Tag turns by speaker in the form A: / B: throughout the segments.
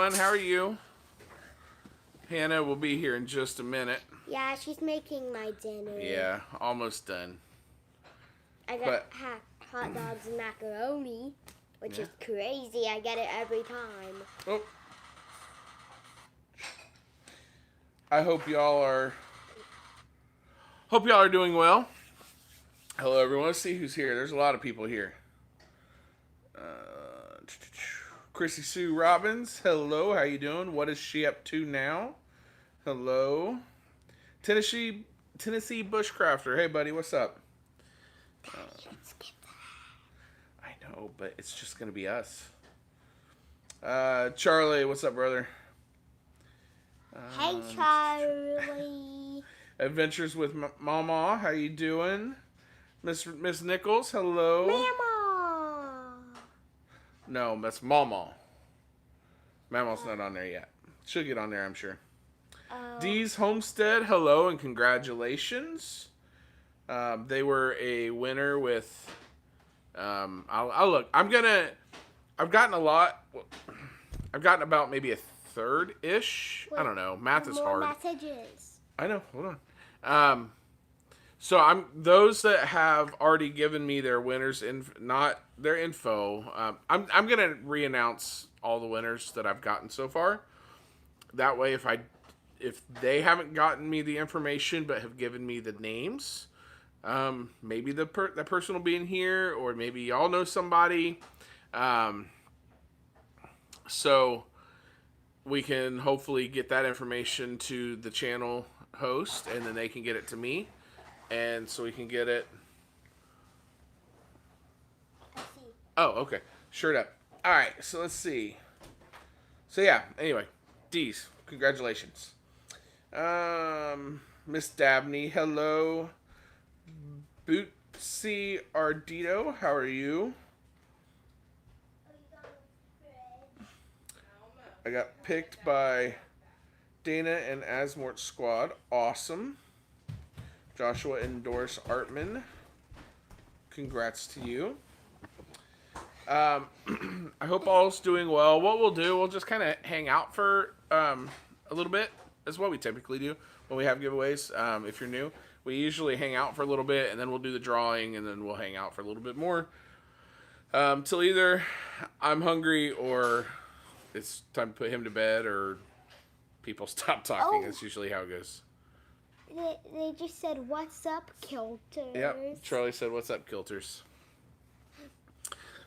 A: everyone. How are you? Hannah will be here in just a minute.
B: Yeah, she's making my dinner.
A: Yeah, almost done.
B: I got hot dogs and macaroni, which is crazy. I get it every time.
A: Oh. I hope y'all are doing well. Hello, everyone. Let's see who's here. There's a lot of people here. Chrissy Sue Robbins. Hello, how you doing? What is she up to now? Hello. Tennessee Bushcrafter. Hey, buddy, what's up? I know, but it's just going to be us. Charlie, what's up, brother?
B: Hey, Charlie.
A: Adventures with Mama. How you doing? Miss Nichols, hello.
B: Mama.
A: No, that's Mama. Mama's not on there yet. She'll get on there, I'm sure. Dee's Homestead, hello and congratulations. They were a winner with. I'll look. I've gotten a lot. I've gotten about maybe a third ish. I don't know. Math is hard.
B: Messages.
A: I know. Hold on. So I'm those that have already given me their winners not their info. I'm gonna re-announce all the winners that I've gotten so far. That way, if they haven't gotten me the information but have given me the names, maybe that person will be in here, or maybe y'all know somebody. So we can hopefully get that information to the channel host, and then they can get it to me. And so we can get it. Oh, okay. Shirt up. All right. So let's see. So yeah. Anyway, D's. Congratulations. Miss Dabney. Hello. Bootsy Ardito. How are you? I got picked by Dana and Asmort Squad. Awesome. Joshua Endorse Artman. Congrats to you. I hope all's doing well. What we'll do, we'll just kind of hang out for a little bit. That's what we typically do when we have giveaways. If you're new, we usually hang out for a little bit, and then we'll do the drawing, and then we'll hang out for a little bit more. Till either I'm hungry or it's time to put him to bed or people stop talking. That's usually how it goes.
B: They just said, "What's up, Kilters?"
A: Yep, Charlie said, "What's up, Kilters?"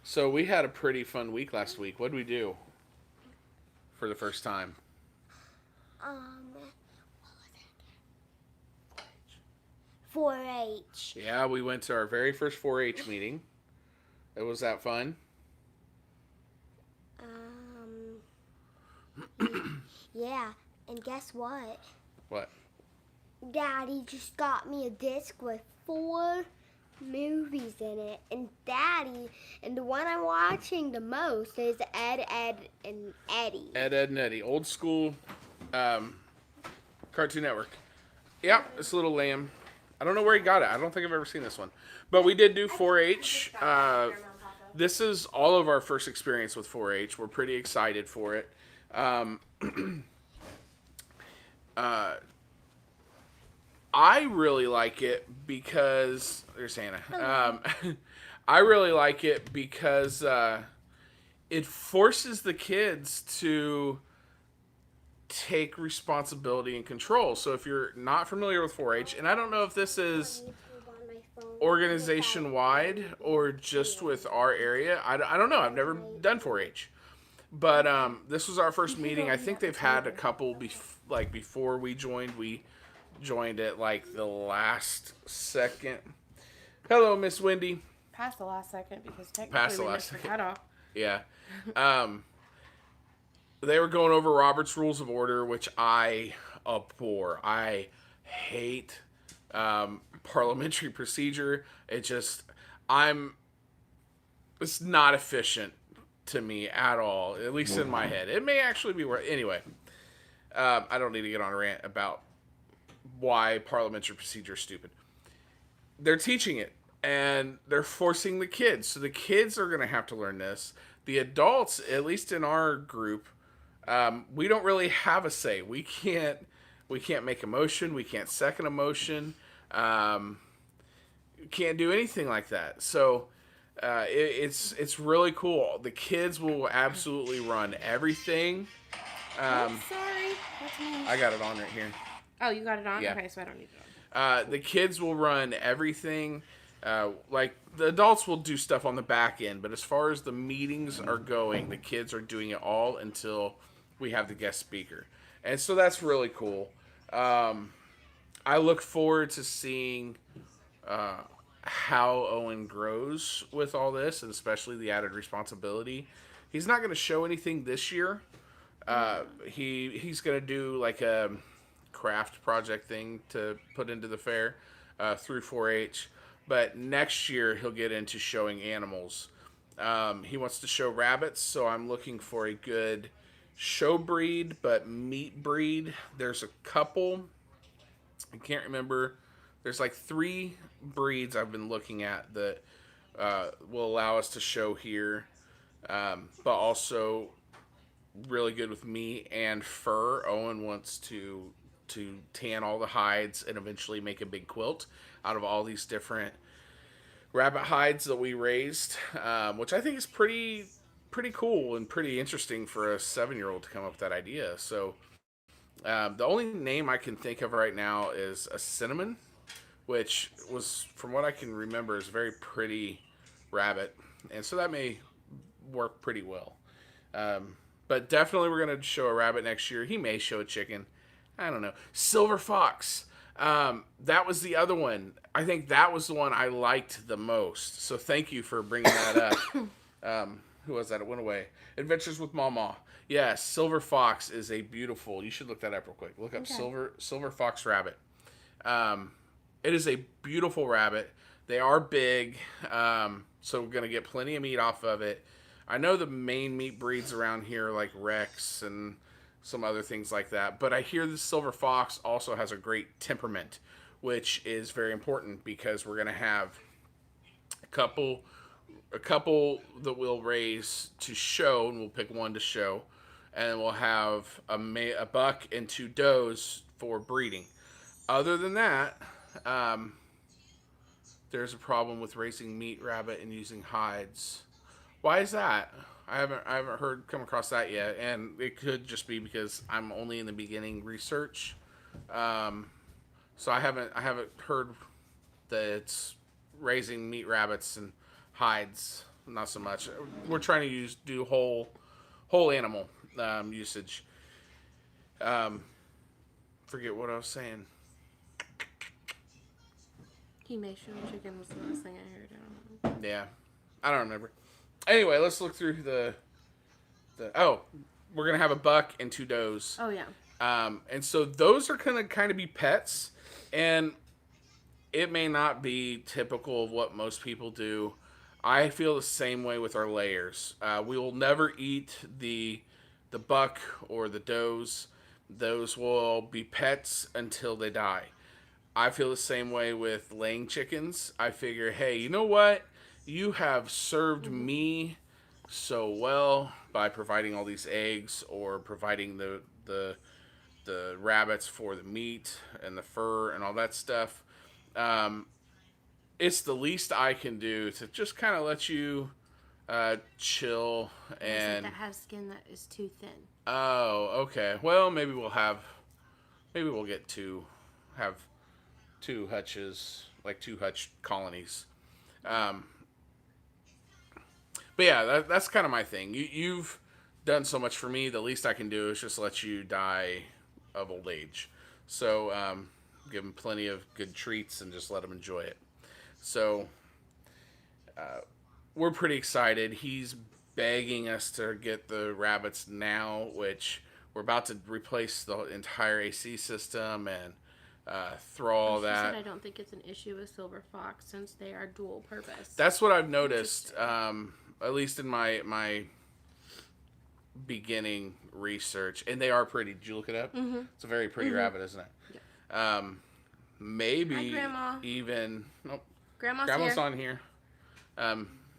A: So we had a pretty fun week last week. What did we do for the first time?
B: What was it? 4-H.
A: Yeah, we went to our very first 4-H meeting. Was that fun?
B: Yeah, and guess what?
A: What?
B: Daddy just got me a disc with 4 movies in it, and the one I'm watching the most is Ed, and Eddie.
A: Ed, and Eddie. Old school Cartoon Network. Yeah, it's a little lamb. I don't know where he got it. I don't think I've ever seen this one. But we did do 4-H. This is all of our first experience with 4-H. We're pretty excited for it. I really like it because there's Hannah. I really like it because it forces the kids to take responsibility and control. So if you're not familiar with 4-H, and I don't know if this is organization wide or just with our area, I don't know. I've never done 4-H. But this was our first meeting. I think they've had a couple before we joined. We joined at like the last second. Hello, Miss Wendy.
C: Past the last second because technically we missed the cutoff.
A: Yeah. They were going over Robert's Rules of Order, which I abhor. I hate parliamentary procedure. It's not efficient to me at all, at least in my head. It may actually be worth. Anyway, I don't need to get on a rant about why parliamentary procedure is stupid. They're teaching it, and they're forcing the kids. So the kids are going to have to learn this. The adults, at least in our group, we don't really have a say. We can't make a motion. We can't second a motion. Can't do anything like that. So it's really cool. The kids will absolutely run everything.
C: Sorry. That's me.
A: I got it on right here.
C: Oh, you got it on?
A: Yeah.
C: Okay, so I don't need it on.
A: The kids will run everything. Like the adults will do stuff on the back end, but as far as the meetings are going, the kids are doing it all until we have the guest speaker. And so that's really cool. I look forward to seeing how Owen grows with all this, and especially the added responsibility. He's not going to show anything this year. He's going to do like a craft project thing to put into the fair through 4-H. But next year he'll get into showing animals. He wants to show rabbits, so I'm looking for a good show breed, but meat breed. There's a couple. I can't remember. There's like 3 breeds I've been looking at that will allow us to show here, but also really good with meat and fur. Owen wants to tan all the hides and eventually make a big quilt out of all these different rabbit hides that we raised, which I think is pretty cool and pretty interesting for a 7-year-old to come up with that idea. So the only name I can think of right now is a cinnamon, which was, from what I can remember, is a very pretty rabbit, and so that may work pretty well. But definitely we're going to show a rabbit next year. He may show a chicken. I don't know. Silver fox. That was the other one. I think that was the one I liked the most. So thank you for bringing that up. Who was that? It went away. Adventures with Mama. Yeah, silver fox is a beautiful. You should look that up real quick. Look up silver fox rabbit. It is a beautiful rabbit. They are big, so we're gonna get plenty of meat off of it. I know the main meat breeds around here like Rex and some other things like that, but I hear the silver fox also has a great temperament, which is very important because we're gonna have a couple that we'll raise to show, and we'll pick one to show, and then we'll have a buck and 2 does for breeding. Other than that, there's a problem with raising meat rabbit and using hides. Why is that? I haven't come across that yet, and it could just be because I'm only in the beginning research. So I haven't heard that it's raising meat rabbits and hides. Not so much. We're trying to do whole animal usage. Forget what I was saying.
C: He may show chicken was the last thing I heard. I don't know.
A: Yeah, I don't remember. Anyway, let's look through the. Oh, we're gonna have a buck and 2 does.
C: Oh yeah.
A: And so those are gonna kind of be pets, and it may not be typical of what most people do. I feel the same way with our layers. We will never eat the buck or the does. Those will be pets until they die. I feel the same way with laying chickens. I figure, hey, you know what? You have served me so well by providing all these eggs or providing the rabbits for the meat and the fur and all that stuff. It's the least I can do to just kind of let you chill. And
C: that has skin that is too thin.
A: Oh, okay. Well, maybe we'll get to have 2 hutches, like 2 hutch colonies. But yeah, that's kind of my thing. You've done so much for me. The least I can do is just let you die of old age. So give them plenty of good treats and just let them enjoy it. So we're pretty excited. He's begging us to get the rabbits now, which we're about to replace the entire AC system and throw all that.
C: I don't think it's an issue with silver fox since they are dual purpose.
A: That's what I've noticed, at least in my beginning research. And they are pretty. Did you look it up? Mm-hmm. It's a very pretty rabbit, isn't it? Yeah. Maybe
C: hi, Grandma.
A: Even... Nope.
C: Grandma's
A: here. On here.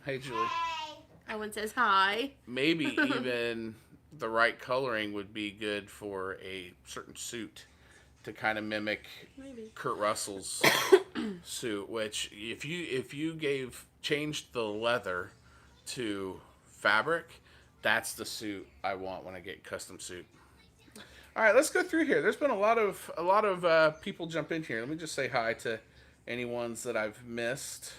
A: Hey, Julie.
B: Hey.
C: Owen says hi.
A: Maybe even the right coloring would be good for a certain suit to kind of mimic
C: Maybe.
A: Kurt Russell's suit. Which, if you changed the leather to fabric, that's the suit I want when I get custom suit. All right, let's go through here. There's been a lot of people jump in here. Let me just say hi to any ones that I've missed.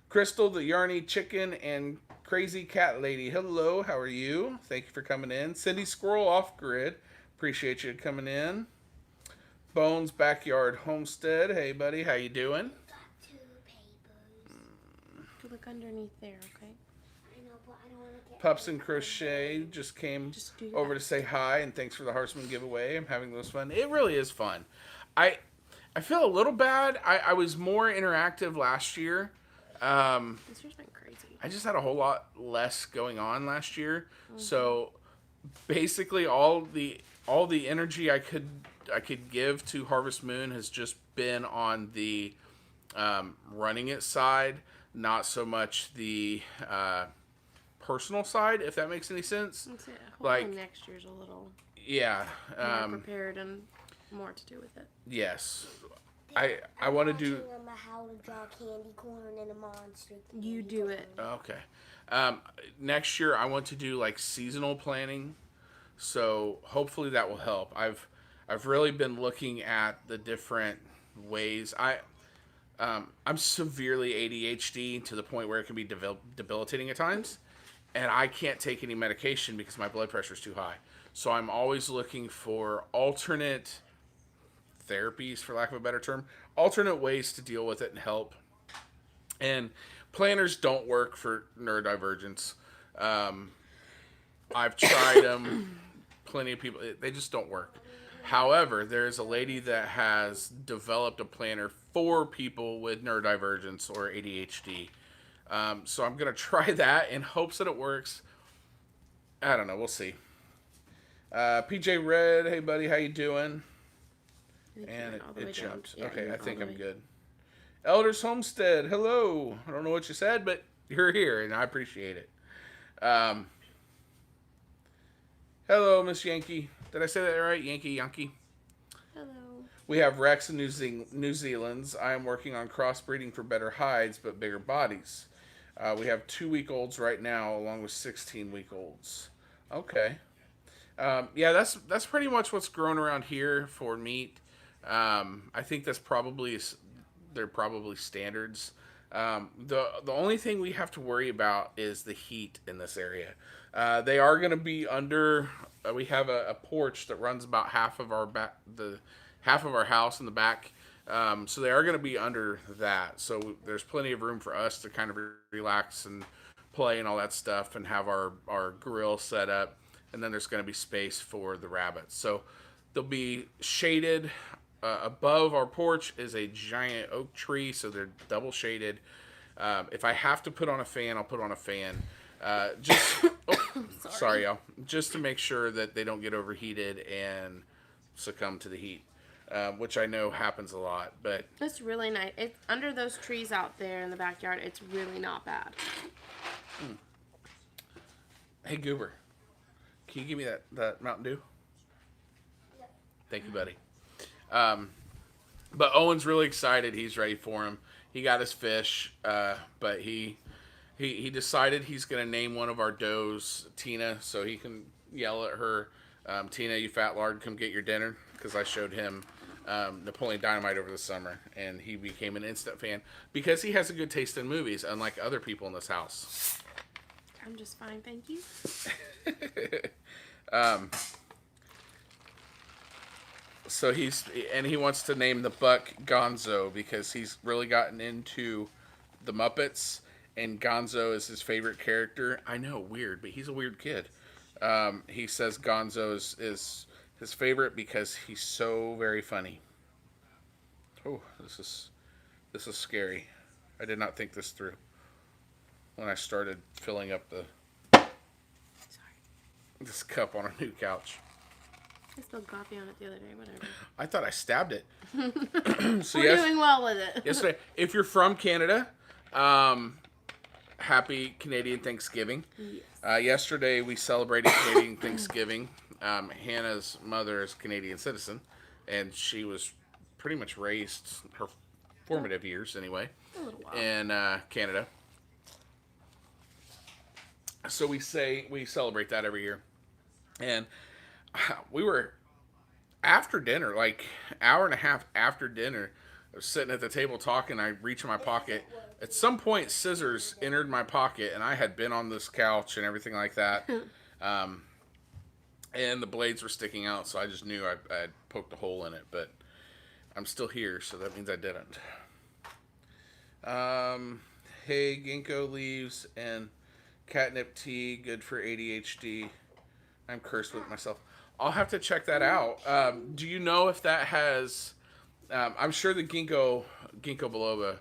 A: Crystal, the Yarny Chicken, and Crazy Cat Lady. Hello, how are you? Thank you for coming in. Cindy Squirrel Off Grid. Appreciate you coming in. Bones Backyard Homestead. Hey, buddy, how you doing?
B: Got 2 papers.
C: Look underneath there, okay?
B: I know, but I don't want to get.
A: Pups and Crochet just came over to say hi, and thanks for the Horseman giveaway. I'm having this fun. It really is fun. I feel a little bad. I was more interactive last year.
C: This year's been crazy.
A: I just had a whole lot less going on last year. So basically all the energy I could give to Harvest Moon has just been on the running it side, not so much the personal side, if that makes any sense.
C: Hopefully
A: Like,
C: next year's a little
A: yeah,
C: more prepared and more to do with it.
A: yes. I want to do.
B: Them how to draw candy corn and a monster.
C: You do it.
A: Okay. Next year I want to do like seasonal planning, so hopefully that will help. I've really been looking at the different ways. I'm severely ADHD to the point where it can be debilitating at times, and I can't take any medication because my blood pressure is too high. So I'm always looking for alternate therapies, for lack of a better term, alternate ways to deal with it and help. And planners don't work for neurodivergence. I've tried them. Plenty of people, they just don't work. However, there's a lady that has developed a planner for people with neurodivergence or ADHD. So I'm going to try that in hopes that it works. I don't know. We'll see. PJ Red, hey buddy, how you doing? And it jumped.
C: Yeah,
A: okay, I think I'm
C: way.
A: good. Elders Homestead, hello. I don't know what you said, but you're here, and I appreciate it. Hello, Miss Yankee. Did I say that right? Yankee?
C: Hello.
A: We have Rex and New Zealand's. I am working on crossbreeding for better hides, but bigger bodies. We have 2-week-olds right now, along with 16-week-olds. Okay. Yeah, that's pretty much what's grown around here for meat. I think they're probably standards. The only thing we have to worry about is the heat in this area. They are going to be under. We have a porch that runs about half of our house in the back. So they are going to be under that. So there's plenty of room for us to kind of relax and play and all that stuff, and have our grill set up. And then there's going to be space for the rabbits. So they'll be shaded. Above our porch is a giant oak tree, so they're double shaded. If I have to put on a fan, I'll put on a fan. Sorry, y'all. Just to make sure that they don't get overheated and succumb to the heat, which I know happens a lot. But
C: It's really nice. It's under those trees out there in the backyard. It's really not bad.
A: Hey, Goober, can you give me that Mountain Dew?
B: Yep.
A: Thank you, buddy. But Owen's really excited. He's ready for him. He got his fish, but he decided he's going to name one of our does Tina, so he can yell at her, Tina, you fat lard, come get your dinner, because I showed him Napoleon Dynamite over the summer, and he became an instant fan because he has a good taste in movies, unlike other people in this house.
C: I'm just fine, thank you.
A: So he wants to name the buck Gonzo because he's really gotten into the Muppets, and Gonzo is his favorite character. I know, weird, but he's a weird kid. He says Gonzo is his favorite because he's so very funny. Oh, this is scary. I did not think this through when I started filling up this cup on our new couch.
C: I spilled coffee on it the other day, whatever.
A: I thought I stabbed it. So
C: We're doing well with it.
A: yesterday, if you're from Canada, happy Canadian Thanksgiving.
C: Yes.
A: Yesterday we celebrated Canadian Thanksgiving. Hannah's mother is a Canadian citizen, and she was pretty much raised her formative years anyway
C: A little while.
A: in Canada. So we celebrate that every year, and we were after dinner, like hour and a half after dinner. I was sitting at the table talking. I reach in my pocket. At some point, scissors entered my pocket, and I had been on this couch and everything like that. And the blades were sticking out, so I just knew I had poked a hole in it. But I'm still here, so that means I didn't. Hey, ginkgo leaves and catnip tea, good for ADHD. I'm cursed with myself. I'll have to check that out. Do you know if that has... I'm sure the ginkgo biloba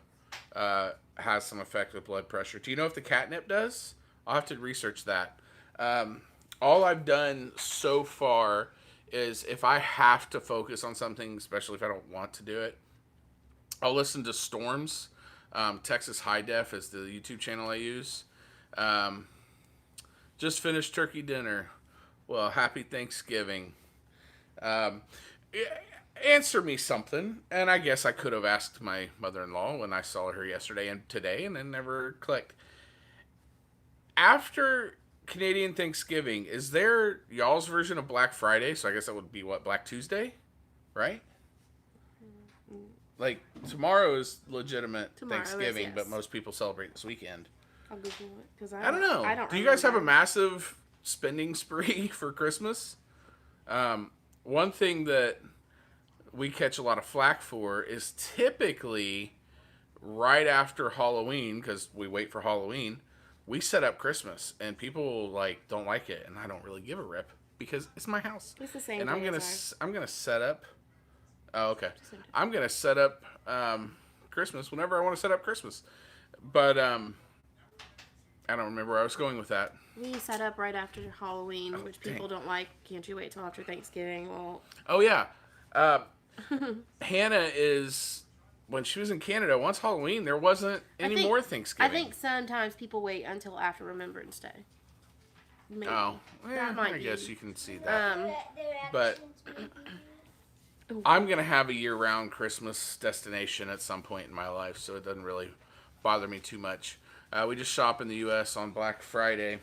A: has some effect with blood pressure. Do you know if the catnip does? I'll have to research that. All I've done so far is if I have to focus on something, especially if I don't want to do it, I'll listen to Storms. Texas High Def is the YouTube channel I use. Just finished turkey dinner. Well, happy Thanksgiving. Answer me something. And I guess I could have asked my mother-in-law when I saw her yesterday and today, and it never clicked. After Canadian Thanksgiving, is there y'all's version of Black Friday? So I guess that would be what, Black Tuesday? Right? Like, tomorrow is legitimate Thanksgiving,
C: yes.
A: but most people celebrate this weekend.
C: I'll Google it because
A: I don't know. Do you guys have a massive spending spree for Christmas? One thing that we catch a lot of flack for is typically right after Halloween, because we wait for Halloween, we set up Christmas, and people like don't like it, and I don't really give a rip because it's my house.
C: It's the same.
A: And
C: thing
A: I'm gonna set up. Oh, okay. I'm gonna set up Christmas whenever I want to set up Christmas, but I don't remember where I was going with that.
C: We set up right after Halloween, which people don't like. Can't you wait till after Thanksgiving? Well.
A: Oh yeah. Hannah is, when she was in Canada, once Halloween, there wasn't any more Thanksgiving.
C: I think sometimes people wait until after Remembrance Day. Maybe.
A: Oh,
C: that might
A: I
C: be.
A: guess you can see that. But
B: Oh.
A: I'm going to have a year-round Christmas destination at some point in my life, so it doesn't really bother me too much. We just shop in the U.S. on Black Friday.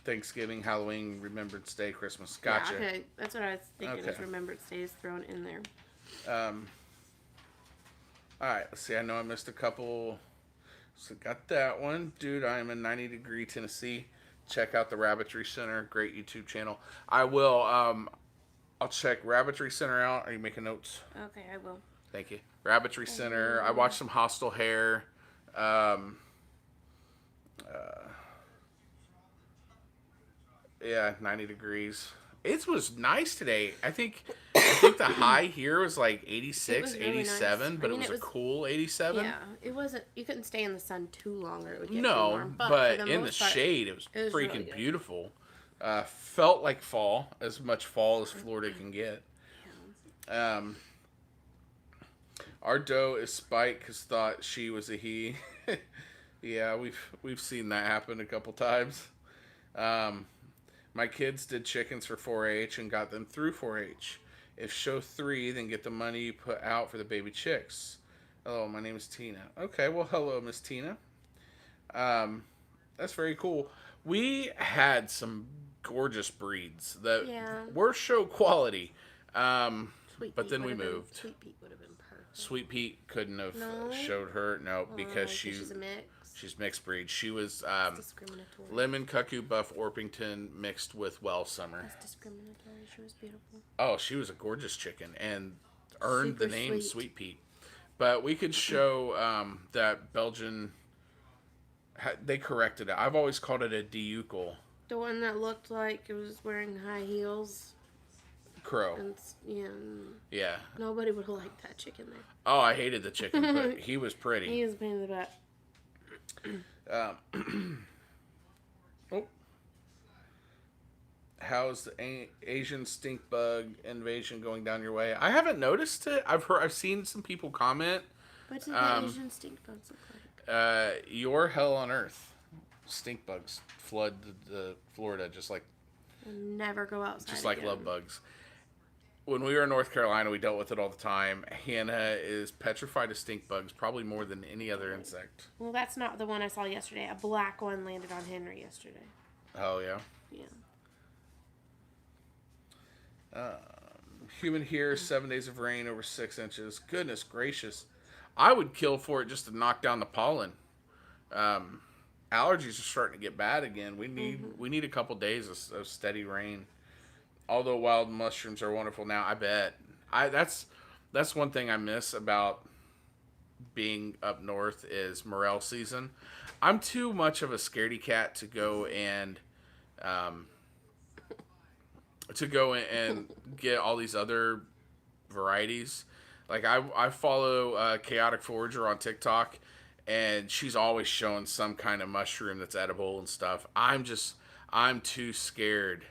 A: Thanksgiving, Halloween, Remembrance Day, Christmas. Gotcha.
C: Yeah, okay, that's what I was thinking.
A: Okay.
C: Is Remembrance Day is thrown in there.
A: All right, let's see. I know I missed a couple. So got that one. Dude, I am in 90-degree Tennessee. Check out the Rabbitry Center. Great YouTube channel. I will. I'll check Rabbitry Center out. Are you making notes?
C: Okay, I will.
A: Thank you. Rabbitry Center. I watched some Hostile Hair. Yeah, 90 degrees. It was nice today. I think the high here was like 86,
C: It was really
A: 87,
C: nice.
A: but it was a cool 87.
C: Yeah, it wasn't. You couldn't stay in the sun too long, or it would get too
A: No,
C: warm.
A: but
C: for
A: in the
C: most part,
A: shade, it was
C: really
A: freaking
C: good.
A: beautiful. Felt like fall, as much fall as Florida can get. Our doe is Spike because thought she was a he. Yeah, we've seen that happen a couple times. My kids did chickens for 4-H and got them through 4-H. If show 3, then get the money you put out for the baby chicks. Hello, my name is Tina. Okay, well, hello, Miss Tina. That's very cool. We had some gorgeous breeds that were show quality, but then we moved.
C: Sweet Pete would have been perfect.
A: Sweet Pete couldn't have showed her, because
C: she's a mix.
A: She's mixed breed. She was
C: Discriminatory.
A: Lemon Cuckoo Buff Orpington mixed with Well Summer.
C: That's discriminatory. She was beautiful.
A: Oh, she was a gorgeous chicken and earned
C: Super
A: the name
C: sweet.
A: Sweet Pete. But we could show that Belgian. They corrected it. I've always called it a Diucle.
C: The one that looked like it was wearing high heels.
A: Crow.
C: And,
A: Yeah.
C: Nobody would have liked that chicken there.
A: Oh, I hated the chicken, but he was pretty.
C: He was a pain in the butt.
A: How's the Asian stink bug invasion going down your way? I haven't noticed it. I've seen some people comment.
C: What did the Asian stink bugs look like?
A: Your hell on earth. Stink bugs flood the Florida just like
C: Never go outside.
A: just like
C: again.
A: love bugs. When we were in North Carolina, we dealt with it all the time. Hannah is petrified of stink bugs, probably more than any other insect.
C: Well, that's not the one I saw yesterday. A black one landed on Henry yesterday.
A: Oh, yeah?
C: Yeah.
A: Human here, 7 days of rain, over 6 inches. Goodness gracious. I would kill for it just to knock down the pollen. Allergies are starting to get bad again. We need a couple days of steady rain. Although wild mushrooms are wonderful now, I bet. That's one thing I miss about being up north is morel season. I'm too much of a scaredy cat to go and get all these other varieties. Like I follow Chaotic Forager on TikTok, and she's always showing some kind of mushroom that's edible and stuff. I'm too scared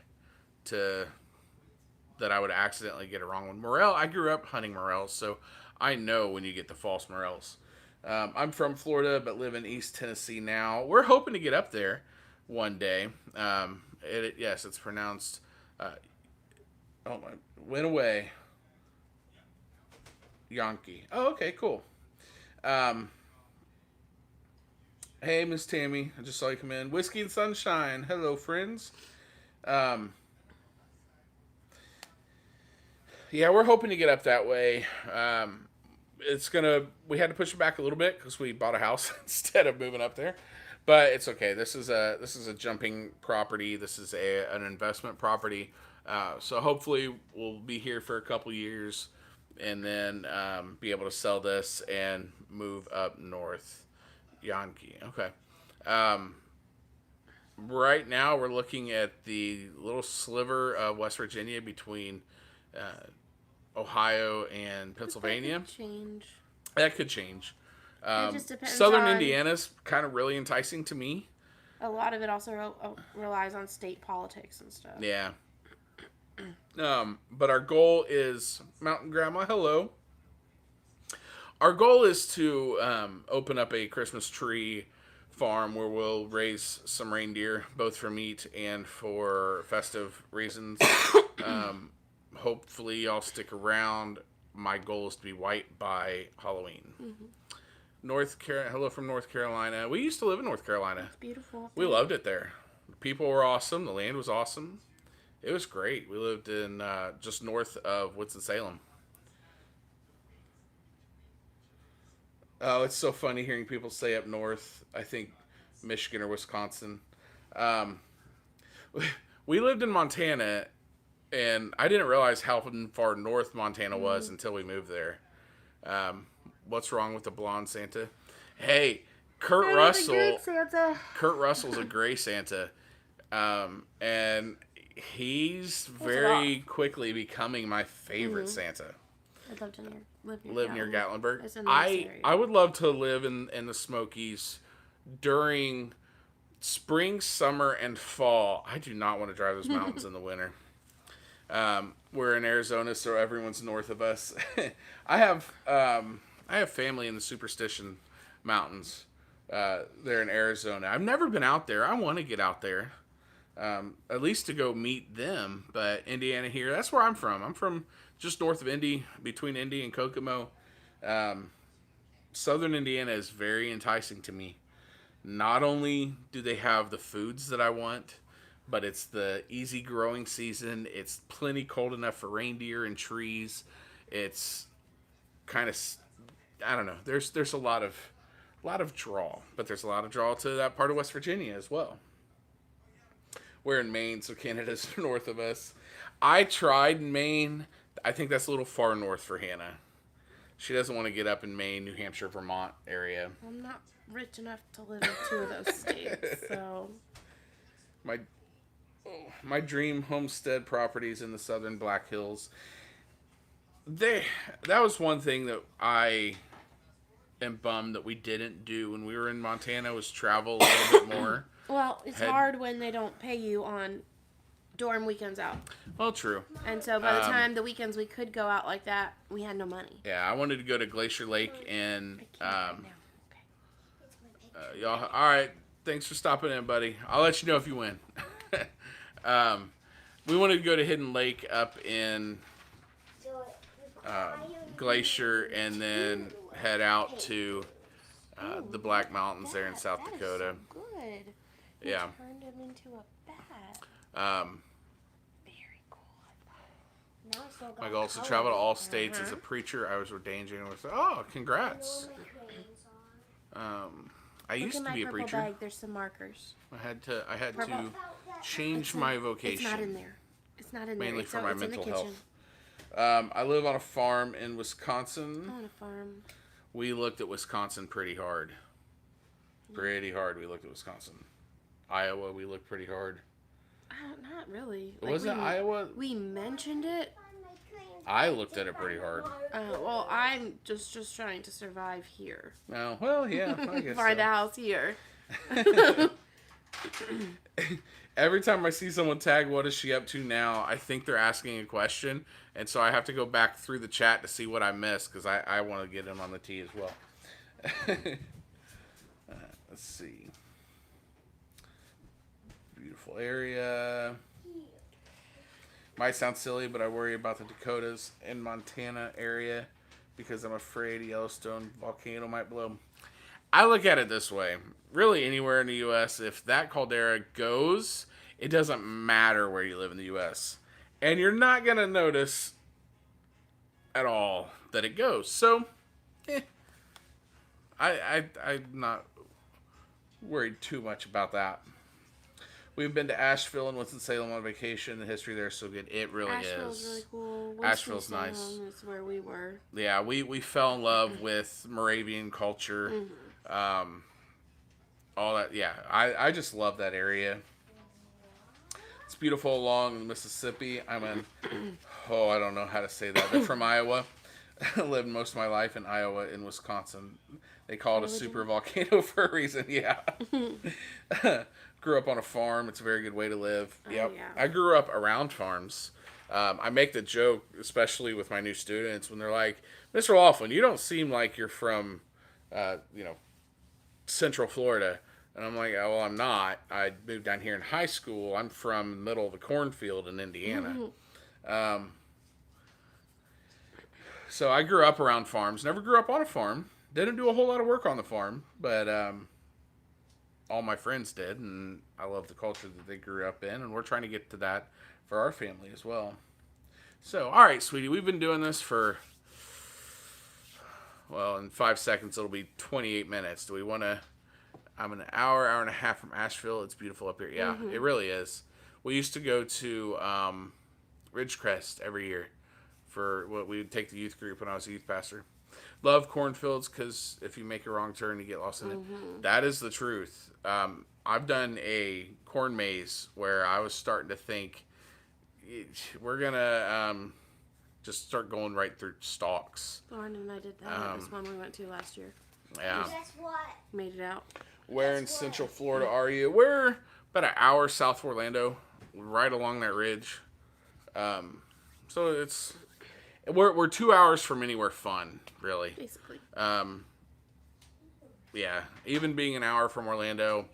A: that I would accidentally get a wrong one. Morel, I grew up hunting morels, so I know when you get the false morels. I'm from Florida, but live in East Tennessee now. We're hoping to get up there one day. Yes, it's pronounced. Went away. Yankee. Oh, okay, cool. Hey, Miss Tammy. I just saw you come in. Whiskey and Sunshine. Hello, friends. Yeah, we're hoping to get up that way. We had to push it back a little bit because we bought a house instead of moving up there. But it's okay. This is a jumping property. This is an investment property. So hopefully we'll be here for a couple years and then be able to sell this and move up north. Yankee. Okay. Right now we're looking at the little sliver of West Virginia between Ohio and Pennsylvania. That could change.
C: It just depends
A: Southern
C: on...
A: Indiana's kind of really enticing to me.
C: A lot of it also relies on state politics and stuff.
A: Yeah. But our goal is Mountain Grandma. Hello. Our goal is to open up a Christmas tree farm where we'll raise some reindeer, both for meat and for festive reasons. Hopefully y'all stick around. My goal is to be white by Halloween. Mm-hmm. Hello from North Carolina. We used to live in North Carolina.
C: It's beautiful.
A: We loved it there. The people were awesome. The land was awesome. It was great. We lived in just north of Winston-Salem. Oh, it's so funny hearing people say up north. I think Michigan or Wisconsin. We lived in Montana, and I didn't realize how far north Montana was until we moved there. What's wrong with the blonde Santa? Hey, Kurt Russell. Kurt Russell's a gray Santa, and he's very quickly becoming my favorite Santa.
C: I'd love to
A: live near Gatlinburg. I would love to live in the Smokies during spring, summer, and fall. I do not want to drive those mountains in the winter. We're in Arizona, so everyone's north of us. I have family in the Superstition Mountains. They're in Arizona. I've never been out there. I want to get out there, at least to go meet them. But Indiana here, that's where I'm from. I'm from just north of Indy, between Indy and Kokomo. Southern Indiana is very enticing to me. Not only do they have the foods that I want, but it's the easy growing season. It's plenty cold enough for reindeer and trees. It's kind of, I don't know. There's a lot of draw, but there's a lot of draw to that part of West Virginia as well. We're in Maine, so Canada's north of us. I tried Maine. I think that's a little far north for Hannah. She doesn't want to get up in Maine, New Hampshire, Vermont area.
C: I'm not rich enough to live in 2 of those states, so...
A: My dream homestead properties in the southern Black Hills. That was one thing that I am bummed that we didn't do when we were in Montana, was travel a little bit more.
C: Well, it's hard when they don't pay you on dorm weekends out.
A: Well, true.
C: And so by the time the weekends we could go out like that, we had no money.
A: Yeah, I wanted to go to Glacier Lake and Y'all, all right. Thanks for stopping in, buddy. I'll let you know if you win. We wanted to go to Hidden Lake up in Glacier and then head out to the Black Mountains there in South Dakota.
C: So good.
A: Yeah.
C: Turned him into a bat. Very cool.
A: My goal is to travel to all states as a preacher. I was ordained January. Oh, congrats. I used to be a preacher.
C: Bag. There's some markers.
A: I had to change my vocation.
C: It's not in there. It's not in there.
A: Mainly for my mental
C: in the
A: health. I live on a farm in Wisconsin.
C: On a farm.
A: We looked at Wisconsin pretty hard. Pretty hard. We looked at Wisconsin. Iowa, we looked pretty hard.
C: Not really.
A: Was it Iowa?
C: We mentioned it.
A: I looked at it pretty hard.
C: Well, I'm just trying to survive here.
A: Oh, well, yeah, I guess
C: Buy the house here.
A: Every time I see someone tag, what is she up to now, I think they're asking a question. And so I have to go back through the chat to see what I missed because I want to get in on the tea as well. Let's see. Beautiful area. Might sound silly, but I worry about the Dakotas and Montana area because I'm afraid Yellowstone volcano might blow. I look at it this way. Really, anywhere in the U.S., if that caldera goes, it doesn't matter where you live in the U.S. And you're not going to notice at all that it goes. So, I'm not worried too much about that. We've been to Asheville and Winston-Salem on vacation. The history there is so good. It really
C: Asheville's
A: is.
C: really cool.
A: Asheville's nice.
C: Is where we were.
A: Yeah, we fell in love with Moravian culture. All that. Yeah, I just love that area. It's beautiful along the Mississippi. I don't know how to say that. They're from Iowa. I lived most of my life in Iowa and Wisconsin. They call it a super volcano for a reason. Yeah. Grew up on a farm. It's a very good way to live. Yep.
C: Yeah.
A: I grew up around farms. I make the joke, especially with my new students, when they're like, Mr. Laughlin, you don't seem like you're from, Central Florida. And I'm like, oh, well, I'm not. I moved down here in high school. I'm from the middle of the cornfield in Indiana. So I grew up around farms. Never grew up on a farm. Didn't do a whole lot of work on the farm. But all my friends did. And I love the culture that they grew up in. And we're trying to get to that for our family as well. So, all right, sweetie. We've been doing this for, well, in 5 seconds, it'll be 28 minutes. Do we want to... I'm an hour and a half from Asheville. It's beautiful up here. Yeah, It really is. We used to go to Ridgecrest every year for what we would take the youth group when I was a youth pastor. Love cornfields because if you make a wrong turn, you get lost in it. That is the truth. I've done a corn maze where I was starting to think we're going to just start going right through stalks.
C: Lauren and I did that at this one we went to last year.
A: Yeah.
B: Guess what?
C: Made it out.
A: Where in Central Florida are you? We're about an hour south of Orlando, right along that ridge. So it's we're 2 hours from anywhere fun, really.
C: Basically.
A: Yeah, even being an hour from Orlando,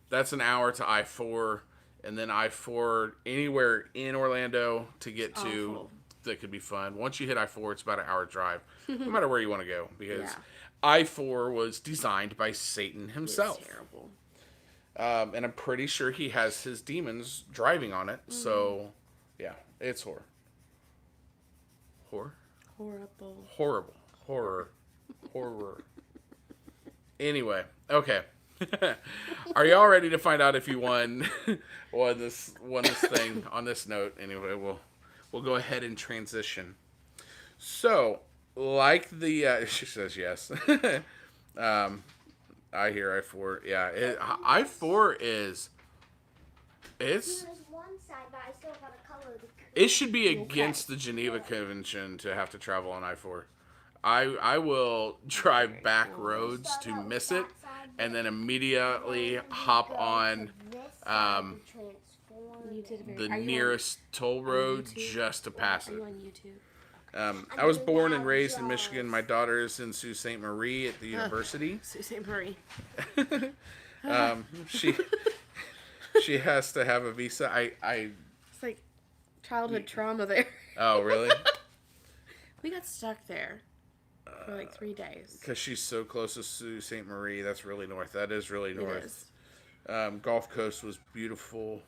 A: that's an hour to I-4, and then I-4 anywhere in Orlando to get to
C: awful.
A: That could be fun. Once you hit I-4, it's about an hour drive, no matter where you want to go, because.
C: Yeah.
A: I-4 was designed by Satan himself.
C: It's terrible.
A: And I'm pretty sure he has his demons driving on it. So, yeah, it's horror. Horrible. Horror. Anyway, okay. Are y'all ready to find out if you won this thing on this note? Anyway, we'll go ahead and transition. So, like the, she says yes. I hear I-4. Yeah, I-4 is, it's,
B: There's one side, but I still gotta color the.
A: it should be against the Geneva Convention to have to travel on I-4. I will drive back roads to miss it, and then immediately hop on
C: You did
A: the nearest toll road just to pass
C: Are
A: it.
C: you on YouTube?
A: I was born and raised in Michigan. My daughter is in Sault Ste. Marie at the university.
C: Sault Ste. Marie.
A: She has to have a visa. I
C: It's like childhood trauma there.
A: Oh, really?
C: We got stuck there for like 3 days.
A: Because she's so close to Sault Ste. Marie. That's really north. That is really north.
C: It is.
A: Gulf Coast was beautiful.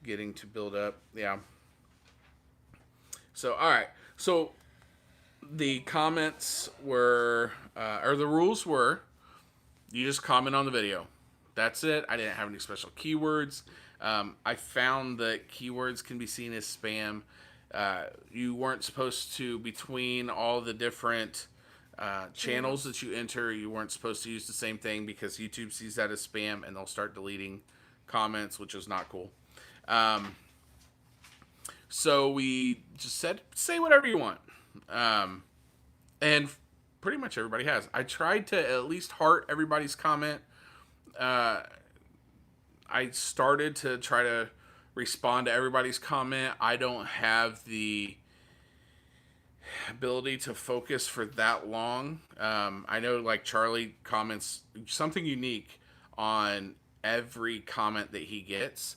A: Getting to build up. Yeah. So, all right. So, the comments were, or the rules were, you just comment on the video. That's it. I didn't have any special keywords. I found that keywords can be seen as spam. You weren't supposed to, between all the different channels that you enter, you weren't supposed to use the same thing because YouTube sees that as spam and they'll start deleting comments, which is not cool. So we just said, say whatever you want. And pretty much everybody has. I tried to at least heart everybody's comment. I started to try to respond to everybody's comment. I don't have the ability to focus for that long. I know like Charlie comments something unique on every comment that he gets.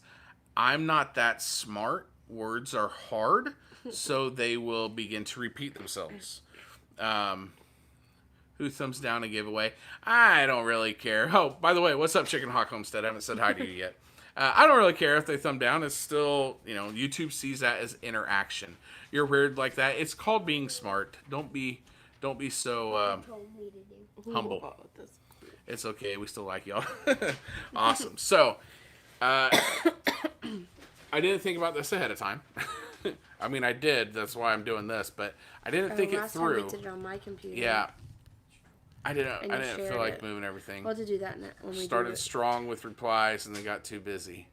A: I'm not that smart. Words are hard, so they will begin to repeat themselves. Who thumbs down a giveaway? I don't really care. Oh, by the way, what's up, Chicken Hawk Homestead? I haven't said hi to you yet. I don't really care if they thumb down. It's still, YouTube sees that as interaction. You're weird like that. It's called being smart. Don't be so humble. It's okay. We still like y'all. Awesome. So, I didn't think about this ahead of time. I mean, I did. That's why I'm doing this, but I didn't think it through.
C: Last time I did it on my computer.
A: Yeah. I didn't feel like moving everything.
C: We'll have to do that when we
A: started strong with replies and then got too busy.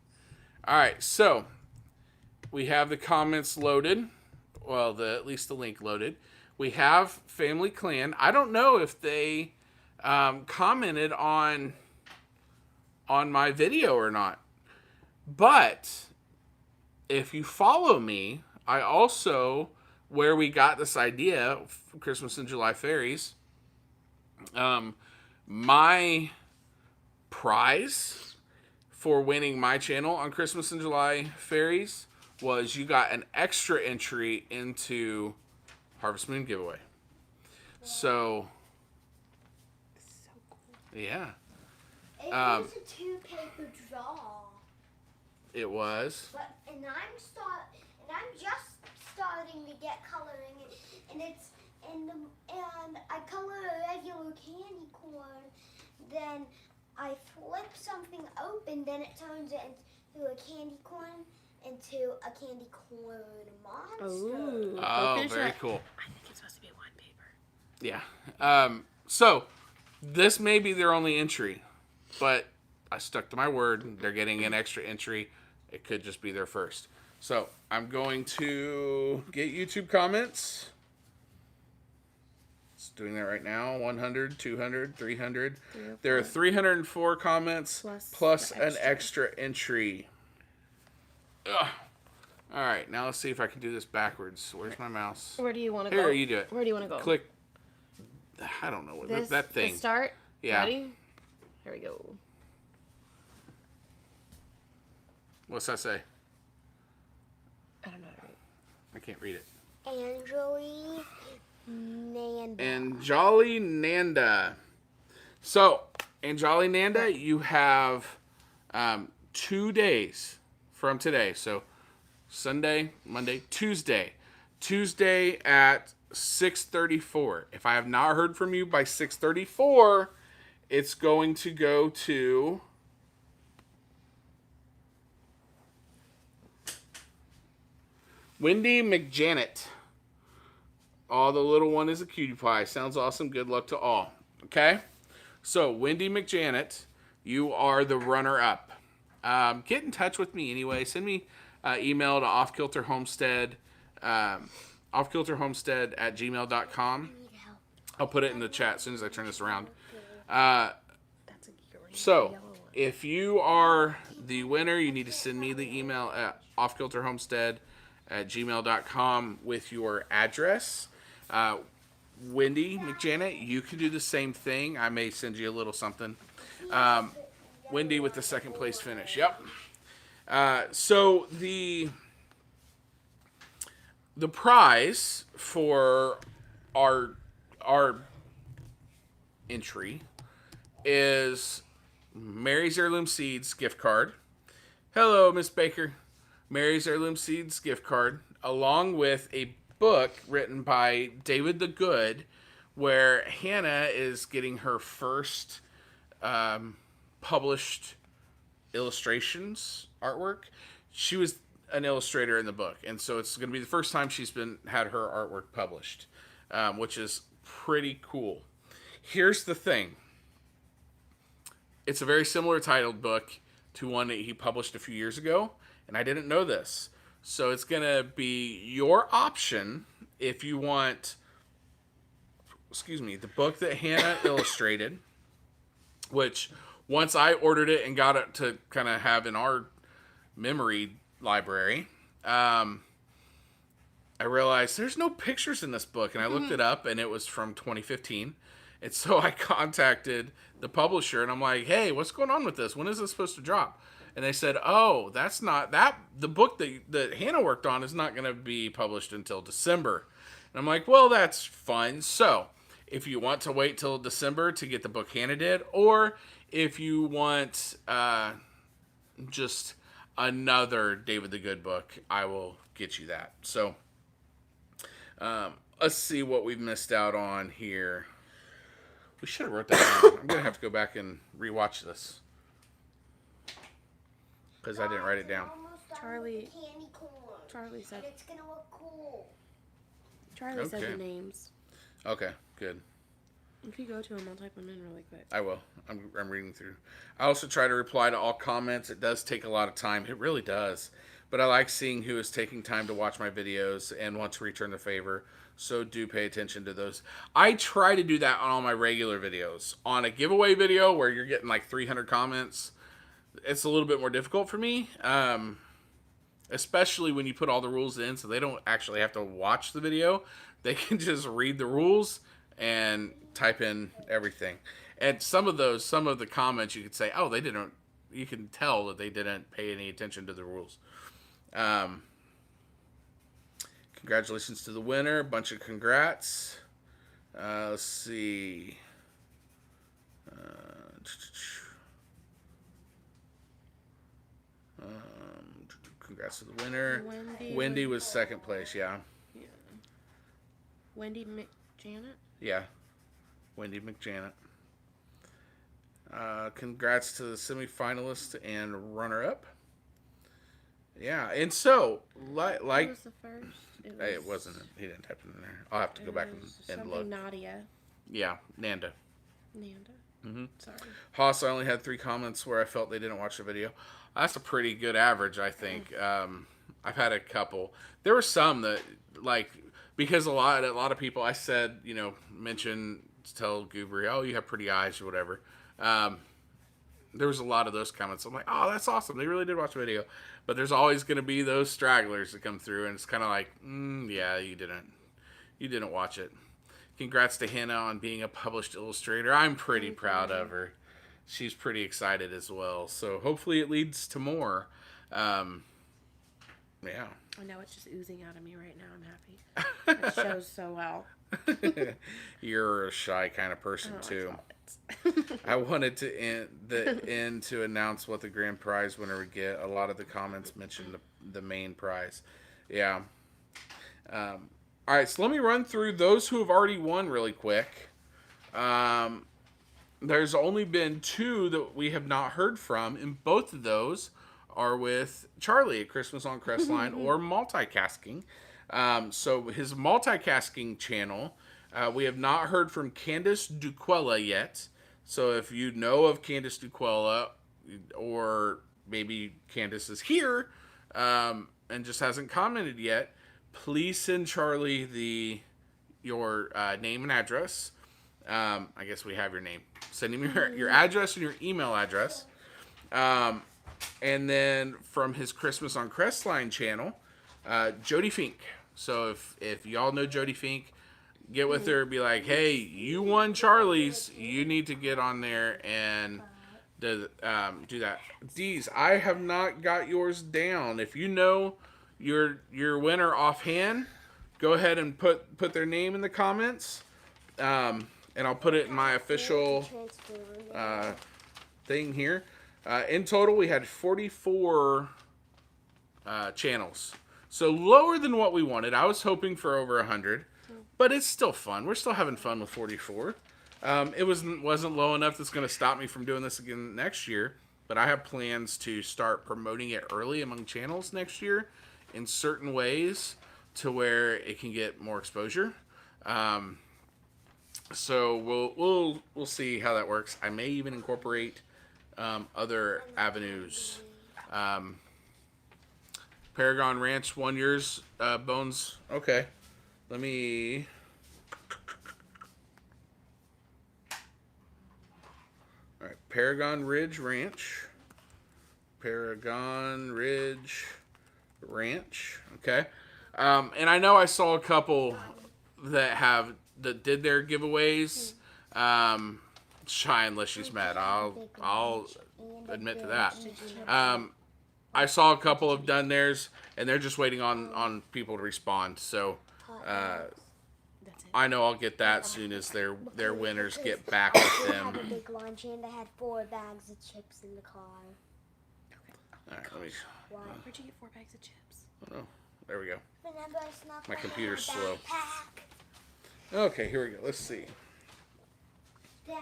A: All right, so we have the comments loaded. Well, at least the link loaded. We have Family Clan. I don't know if they commented on my video or not, but if you follow me, I also, where we got this idea, Christmas in July fairies. My prize for winning my channel on Christmas in July fairies was you got an extra entry into Harvest Moon giveaway. So
C: cool.
B: It
A: Yeah.
B: was a 2-paper draw.
A: It was.
B: And I'm just starting to get coloring, and I color a regular candy corn. Then I flip something open, then it turns it into a candy corn, into a candy corn monster.
C: Ooh.
A: Oh, very cool.
C: I think it's supposed to be one paper.
A: Yeah. So this may be their only entry, but I stuck to my word. They're getting an extra entry. It could just be their first. So I'm going to get YouTube comments. It's doing that right now. 100, 200, 300. There are 304 comments plus an extra entry. Ugh. All right, now let's see if I can do this backwards. Where's my mouse?
C: Where do you want to
A: Here,
C: go?
A: you do it.
C: Where do you want to go?
A: Click. I don't know what that thing.
C: The start?
A: Yeah.
C: Ready? Here we go.
A: What's that say?
C: I don't know how to read.
A: I can't read it.
B: Anjali Nanda.
A: Anjali Nanda. So, Anjali Nanda, you have 2 days from today. So, Sunday, Monday, Tuesday. Tuesday at 6:34. If I have not heard from you by 6:34, it's going to go to Wendy McJanet. Oh, the little one is a cutie pie. Sounds awesome. Good luck to all. Okay? So, Wendy McJanet, you are the runner-up. Get in touch with me anyway. Send me email to offkilterhomestead, offkilterhomestead@gmail.com. I'll put it in the chat as soon as I turn this around. So, if you are the winner, you need to send me the email at offkilterhomestead@gmail.com with your address. Wendy McJanet, you can do the same thing. I may send you a little something. Wendy with the second place finish. Yep. So the prize for our entry is Mary's Heirloom Seeds gift card. Hello, Miss Baker. Mary's Heirloom Seeds gift card, along with a book written by David the Good, where Hannah is getting her first published illustrations artwork. She was an illustrator in the book, and so it's going to be the first time she's had her artwork published, which is pretty cool. Here's the thing. It's a very similar titled book to one that he published a few years ago, and I didn't know this. So it's going to be your option if you want, the book that Hannah illustrated, which once I ordered it and got it to kind of have in our memory library, I realized there's no pictures in this book, and I looked it up, and it was from 2015. And so I contacted the publisher, and I'm like, hey, what's going on with this? When is this supposed to drop? And they said, oh, that's not that. The book that Hannah worked on is not going to be published until December. And I'm like, well, that's fine. So if you want to wait till December to get the book Hannah did, or if you want just another David the Good book, I will get you that. So let's see what we've missed out on here. We should have wrote that down. I'm going to have to go back and rewatch this, because I didn't write it down.
C: Charlie said
B: it's gonna look cool.
C: Charlie said the names.
A: Okay, good.
C: If you go to them, I'll type them in really quick.
A: I will. I'm reading through. I also try to reply to all comments. It does take a lot of time. It really does. But I like seeing who is taking time to watch my videos and want to return the favor. So do pay attention to those. I try to do that on all my regular videos. On a giveaway video where you're getting like 300 comments, it's a little bit more difficult for me. Especially when you put all the rules in, so they don't actually have to watch the video. They can just read the rules and type in everything. And some of the comments you could say, oh, you can tell that they didn't pay any attention to the rules. Congratulations to the winner. A bunch of congrats. Let's see. Congrats to the winner. Wendy was second place, yeah.
C: Wendy McJanet?
A: Yeah. Wendy McJanet. Congrats to the semifinalist and runner-up. Yeah, and so, like...
C: What was the first?
A: It wasn't. He didn't type it in there. I'll have to go back and look.
C: Nadia.
A: Yeah, Nanda.
C: Mm-hmm. Sorry.
A: Haas, I only had 3 comments where I felt they didn't watch the video. That's a pretty good average, I think. I've had a couple. There were some that, like, because a lot of people, I said, tell Goobery, oh, you have pretty eyes or whatever. There was a lot of those comments. I'm like, oh, that's awesome. They really did watch the video. But there's always going to be those stragglers that come through, and it's kind of like, yeah, you didn't watch it. Congrats to Hannah on being a published illustrator. I'm pretty proud of her. She's pretty excited as well. So hopefully it leads to more. Yeah.
C: I know it's just oozing out of me right now. I'm happy. It shows so well.
A: You're a shy kind of person too. I wanted to end to announce what the grand prize winner would get. A lot of the comments mentioned the main prize. Yeah. All right, so let me run through those who have already won really quick. There's only been 2 that we have not heard from, and both of those are with Charlie at Christmas on Crestline or Multicasting. So his Multicasting channel, we have not heard from Candace Duquella yet. So if you know of Candace Duquella, or maybe Candace is here and just hasn't commented yet, please send Charlie your name and address. I guess we have your name. Send him your address and your email address. And then from his Christmas on Crestline channel, Jody Fink. So if y'all know Jody Fink, Get with her and be like, hey, you won Charlie's. You need to get on there and do that. Deez, I have not got yours down. If you know your winner offhand, go ahead and put their name in the comments. And I'll put it in my official thing here. In total, we had 44 channels. So lower than what we wanted. I was hoping for over 100. But it's still fun. We're still having fun with 44. It wasn't low enough that's going to stop me from doing this again next year. But I have plans to start promoting it early among channels next year in certain ways to where it can get more exposure. So we'll see how that works. I may even incorporate other avenues. Paragon Ranch 1 year's bones. Okay. Let me. All right, Paragon Ridge Ranch. Paragon Ridge Ranch. Okay. And I know I saw a couple that did their giveaways. Shy, unless she's mad. I'll admit to that. I saw a couple have done theirs, and they're just waiting on people to respond. So. I know I'll get that as soon as their winners get back with them.
B: I had a big lunch and I had 4 bags of chips in the car.
A: Okay. All right, let me.
C: Where'd you get 4 bags of chips?
A: Oh no, there we go.
B: Remember, I snuck
A: My computer's slow.
B: backpack.
A: Okay, here we go. Let's see.
B: Daddy.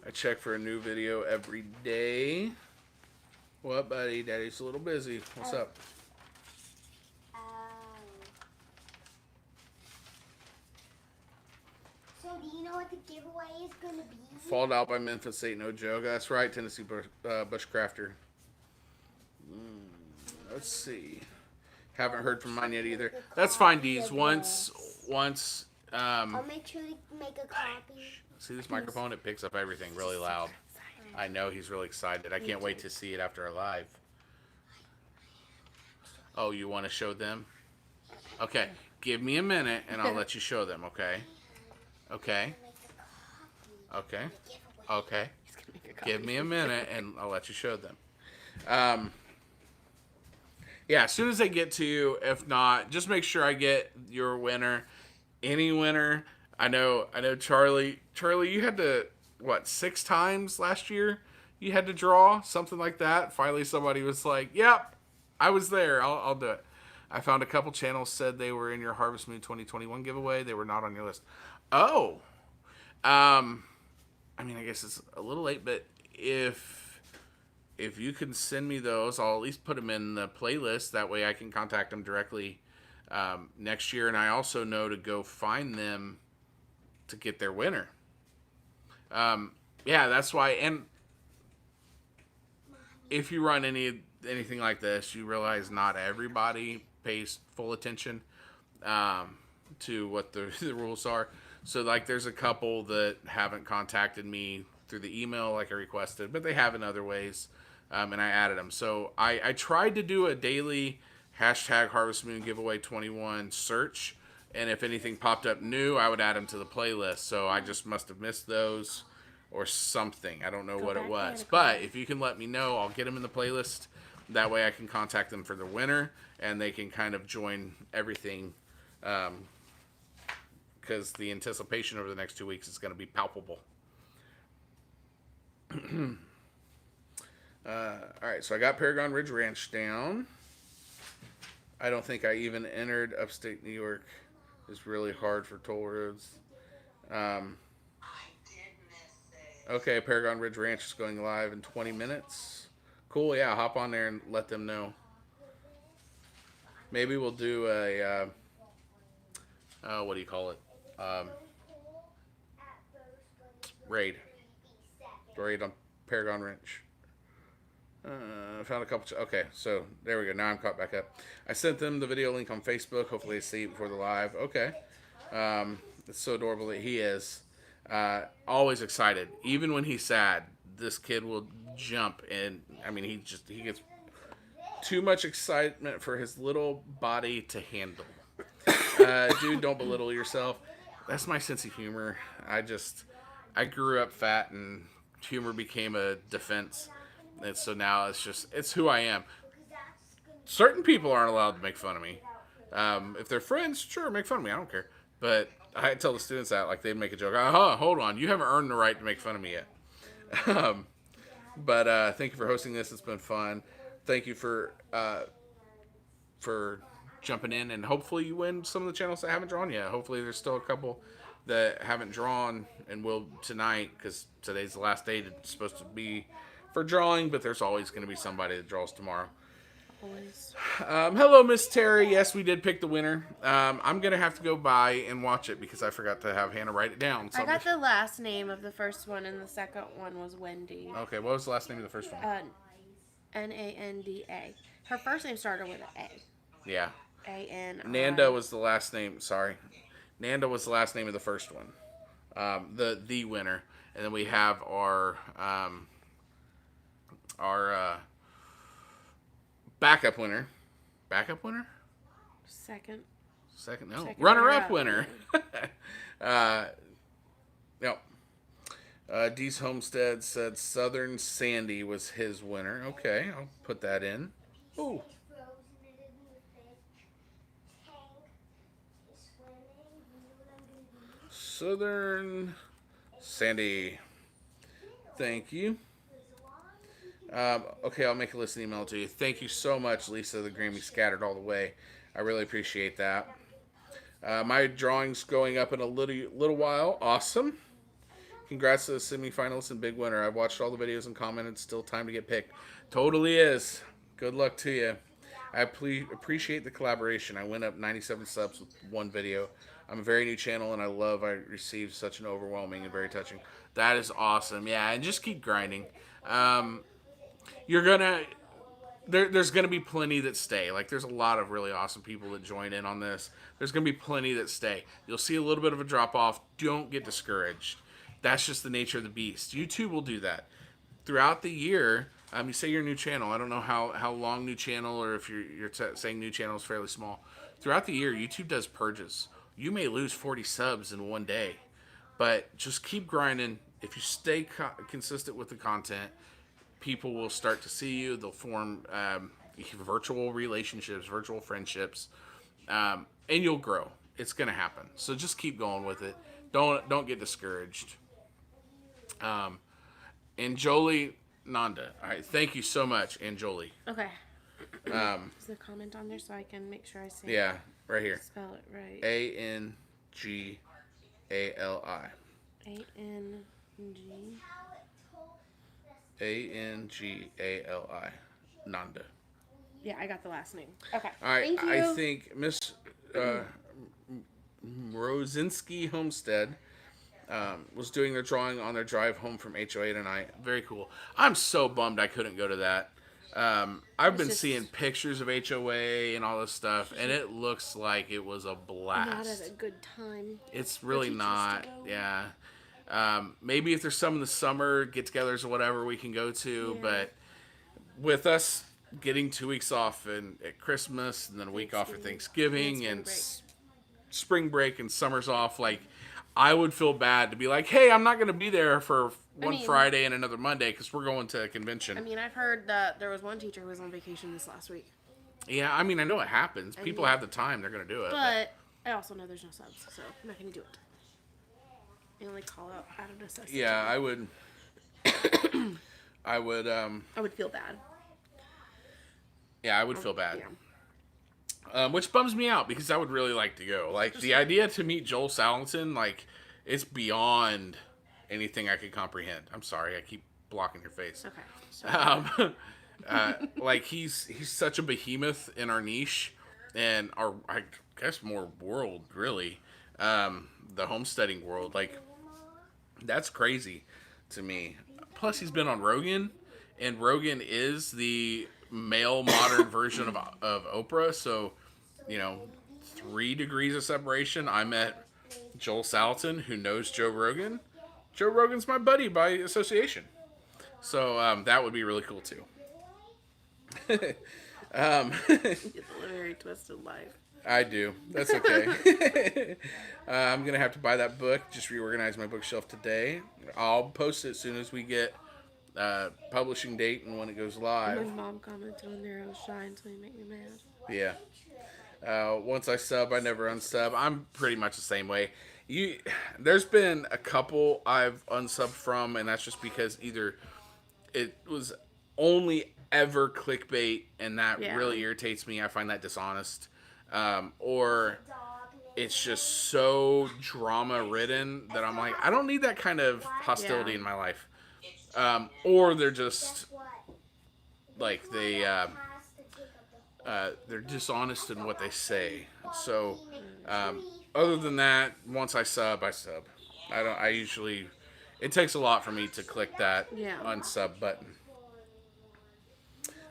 A: I check for a new video every day. What, buddy? Daddy's a little busy. What's up?
B: So do you know what the giveaway is going to be?
A: Falled Out by Memphis ain't no joke. That's right, Tennessee Bushcrafter. Let's see. Haven't heard from mine yet either. That's fine, Deez. Once.
B: I'll make sure to make a copy.
A: See this microphone? It picks up everything really loud. I know he's really excited. I can't wait to see it after our live. Oh, you want to show them? Okay. Give me a minute and I'll let you show them, okay? Okay. Okay. Okay. Give me a minute and I'll let you show them. Yeah, as soon as they get to you, if not, just make sure I get your winner. Any winner. I know Charlie, you had to, 6 times last year you had to draw? Something like that. Finally somebody was like, yep, I was there. I'll do it. I found a couple channels said they were in your Harvest Moon 2021 giveaway. They were not on your list. Oh. I mean, I guess it's a little late, but if you can send me those, I'll at least put them in the playlist. That way I can contact them directly next year. And I also know to go find them to get their winner. Yeah, that's why. And if you run anything like this, you realize not everybody pays full attention to what the rules are. So, like, there's a couple that haven't contacted me through the email like I requested, but they have in other ways, and I added them. So, I tried to do a daily hashtag Harvest Moon Giveaway 21 search, and if anything popped up new, I would add them to the playlist. So, I just must have missed those or something. I don't know what it was. But if you can let me know, I'll get them in the playlist. That way I can contact them for the winner, and they can kind of join everything, because the anticipation over the next 2 weeks is going to be palpable. Alright, so I got Paragon Ridge Ranch down. I don't think I even entered upstate New York. It's really hard for toll roads. Okay, Paragon Ridge Ranch is going live in 20 minutes. Cool, yeah, hop on there and let them know. Maybe we'll do a, what do you call it? Raid on Paragon Ranch. I found a couple. Okay, so there we go. Now I'm caught back up. I sent them the video link on Facebook. Hopefully they see it before the live. Okay. It's so adorable that he is. Always excited. Even when he's sad, this kid will jump. And I mean, he gets too much excitement for his little body to handle. Dude, don't belittle yourself. that's my sense of humor. I grew up fat, and humor became a defense, and so now it's who I am. Certain people aren't allowed to make fun of me. If they're friends, sure, make fun of me. I don't care. But I tell the students that, like, they'd make a joke. Hold on, you haven't earned the right to make fun of me yet. But thank you for hosting this. It's been fun. Thank you for jumping in, and hopefully you win some of the channels that haven't drawn yet. Hopefully there's still a couple that haven't drawn and will tonight, because today's the last day it's supposed to be for drawing, but there's always going to be somebody that draws tomorrow.
C: Always.
A: Hello, Miss Terry. Yes, we did pick the winner. I'm going to have to go by and watch it because I forgot to have Hannah write it down. So
C: I got the last name of the first one, and the second one was Wendy.
A: Okay, what was the last name of the first one?
C: Nanda. Her first name started with an A.
A: Yeah.
C: A-N.
A: Nanda was the last name. Sorry. Nanda was the last name of the first one. The winner. And then we have our backup winner. Backup winner?
C: Second.
A: No.
C: Second
A: Runner-up
C: runner-up
A: winner. No. Dee's Homestead said Southern Sandy was his winner. Okay, I'll put that in. Ooh. Southern Sandy. Thank you. Okay, I'll make a list and email to you. Thank you so much, Lisa the Grammy Scattered All the Way. I really appreciate that. My drawing's going up in a little while. Awesome. Congrats to the semifinalists and big winner. I've watched all the videos and commented. Still time to get picked. Totally is. Good luck to you. I appreciate the collaboration. I went up 97 subs with one video. I'm a very new channel, and I received such an overwhelming and very touching. That is awesome. Yeah, and just keep grinding. There's gonna be plenty that stay. Like, there's a lot of really awesome people that join in on this. There's gonna be plenty that stay. You'll see a little bit of a drop off. Don't get discouraged. That's just the nature of the beast. YouTube will do that throughout the year. You say your new channel. I don't know how long new channel, or if you're saying new channel is fairly small. Throughout the year, YouTube does purges. You may lose 40 subs in one day, but just keep grinding. If you stay consistent with the content, people will start to see you. They'll form virtual relationships, virtual friendships, and you'll grow. It's gonna happen. So just keep going with it. Don't get discouraged. Anjoli Nanda. All right, thank you so much, Anjoli.
C: Okay. Is there a comment on there so I can make sure I say
A: Yeah, right here.
C: Spell it right.
A: Angali. Angali. Nanda.
C: Yeah, I got the last name. Okay.
A: All right,
C: Thank you.
A: I think Miss Rosinski Homestead was doing their drawing on their drive home from HOA tonight. Very cool. I'm so bummed I couldn't go to that. I've been seeing pictures of HOA and all this stuff, and it looks like it was a blast.
C: Not at a good time.
A: It's really not. Yeah. Maybe if there's some in the summer get-togethers or whatever we can go to,
C: Yeah.
A: but with us getting 2 weeks off at Christmas and then a week off for Thanksgiving and spring break and summer's off, like, I would feel bad to be like, hey, I'm not going to be there for one Friday and another Monday because we're going to a convention.
C: I mean, I've heard that there was one teacher who was on vacation this last week.
A: Yeah, I mean, I know it happens. People have the time. They're going to do it.
C: But I also know there's no subs, so I'm not going to do it. I only call out of necessity.
A: Yeah, I would. I would
C: feel bad.
A: Yeah, I would feel bad.
C: Yeah.
A: Which bums me out because I would really like to go. Like, the idea to meet Joel Salatin, like, it's beyond anything I could comprehend. I'm sorry, I keep blocking your face.
C: Okay.
A: Like, he's such a behemoth in our niche and our, I guess, more world, really. The homesteading world. Like, that's crazy to me. Plus, he's been on Rogan, and Rogan is the male modern version of Oprah. So, 3 degrees of separation. I met Joel Salatin, who knows Joe Rogan. Joe Rogan's my buddy by association. So that would be really cool too.
C: You live a very twisted life.
A: I do. That's okay. I'm going to have to buy that book. Just reorganize my bookshelf today. I'll post it as soon as we get publishing date and when it goes live.
C: My mom commented on there, I was shy until you make me mad.
A: Yeah. Once I sub, I never unsub. I'm pretty much the same way. There's been a couple I've unsubbed from, and that's just because either it was only ever clickbait, and that really irritates me. I find that dishonest. Or it's just so drama ridden that I'm like, I don't need that kind of hostility in my life. Or they're just like they're dishonest in what they say. So other than that, once I sub, I sub. I usually, it takes a lot for me to click that unsub button.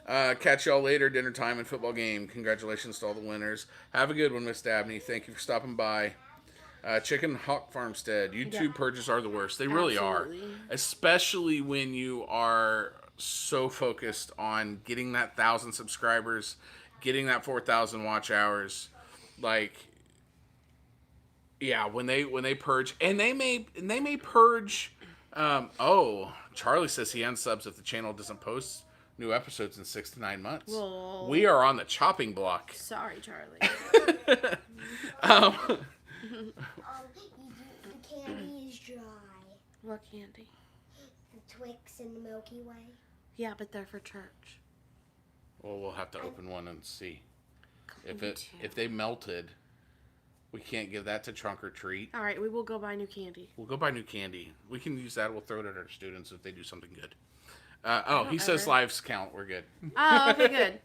A: Catch y'all later. Dinner time and football game. Congratulations to all the winners. Have a good one, Miss Dabney. Thank you for stopping by. Chicken Hawk Farmstead. YouTube purges are the worst. They really are. Especially when you are so focused on getting that 1,000 subscribers, getting that 4,000 watch hours. Like, yeah, when they purge, and they may purge. Charlie says he unsubs if the channel doesn't post new episodes in 6 to 9 months.
C: Whoa.
A: We are on the chopping block.
C: Sorry, Charlie.
B: The candy is dry.
C: What candy?
B: The Twix and the Milky Way.
C: Yeah, but they're for church.
A: Well, we'll have to open one and see. If they melted, we can't give that to Trunk or Treat.
C: All right, we will go buy new candy.
A: We'll go buy new candy. We can use that. We'll throw it at our students if they do something good. He says lives count. We're good.
C: Oh, okay, good.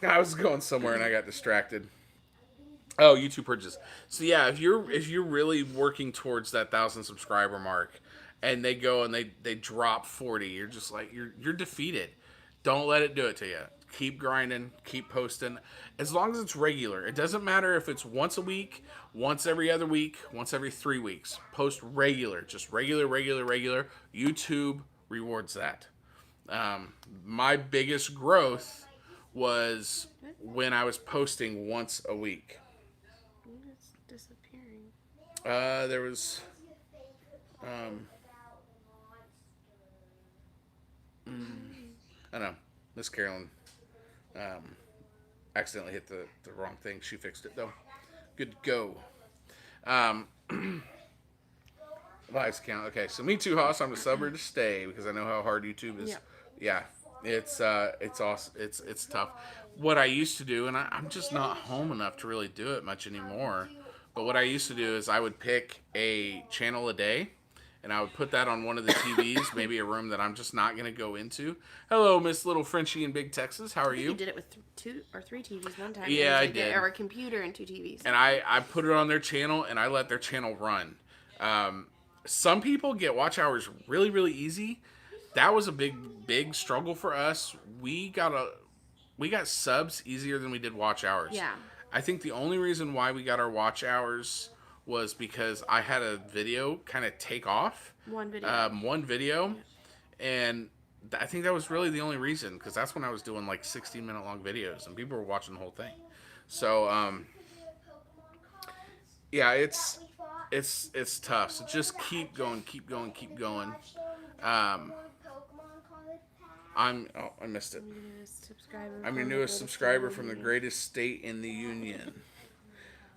A: I was going somewhere and I got distracted. Oh, YouTube purchase. So yeah, if you're really working towards that 1,000 subscriber mark, and they go and they drop 40, you're just like you're defeated. Don't let it do it to you. Keep grinding, keep posting. As long as it's regular. It doesn't matter if it's once a week, once every other week, once every 3 weeks. Post regular. Just regular. YouTube rewards that. My biggest growth was when I was posting once a week.
C: It's disappearing.
A: There was... I don't know. Miss Carolyn accidentally hit the wrong thing. She fixed it, though. Good to go. Lives count. Okay, so me too, Haas. I'm the subber to stay because I know how hard YouTube is. Yeah, it's awesome. It's tough. What I used to do, and I'm just not home enough to really do it much anymore, but what I used to do is I would pick a channel a day, and I would put that on one of the TVs, maybe a room that I'm just not going to go into. Hello, Miss Little Frenchie in Big Texas. How are you?
C: You did it with 2 or 3 TVs one time.
A: Yeah, I did.
C: Or a computer and 2 TVs.
A: And I put it on their channel, and I let their channel run. Some people get watch hours really, really easy. That was a big struggle for us. We got subs easier than we did watch hours.
C: Yeah.
A: I think the only reason why we got our watch hours was because I had a video kind of take off.
C: One video.
A: And I think that was really the only reason, because that's when I was doing like 16-minute long videos and people were watching the whole thing. So, yeah, it's tough. So just keep going. I missed it. I'm your newest subscriber from the greatest state in the union.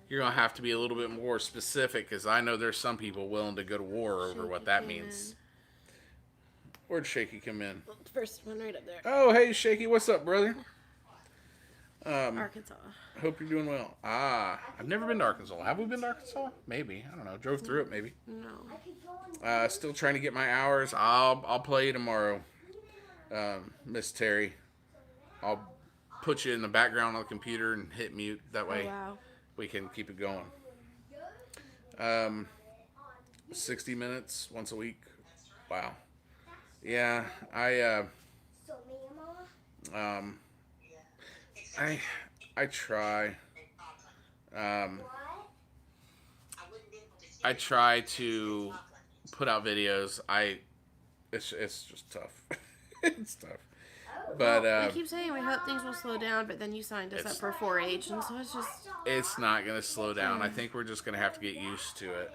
A: You're going to have to be a little bit more specific, because I know there's some people willing to go to war over what that means. Where'd Shaky come in?
C: The first one right up there.
A: Oh, hey, Shaky. What's up, brother?
C: Arkansas.
A: Hope you're doing well. I've never been to Arkansas. Have we been to Arkansas? Maybe. I don't know. Drove through it, maybe.
C: No.
A: Still trying to get my hours. I'll play you tomorrow, Miss Terry. I'll put you in the background on the computer and hit mute. That way we can keep it going. 60 minutes once a week. Wow. Yeah, I try. I try to put out videos. It's just tough. It's tough. But
C: we keep saying we hope things will slow down, but then you signed us up for 4-H, and so it's just...
A: it's not going to slow down. I think we're just going to have to get used to it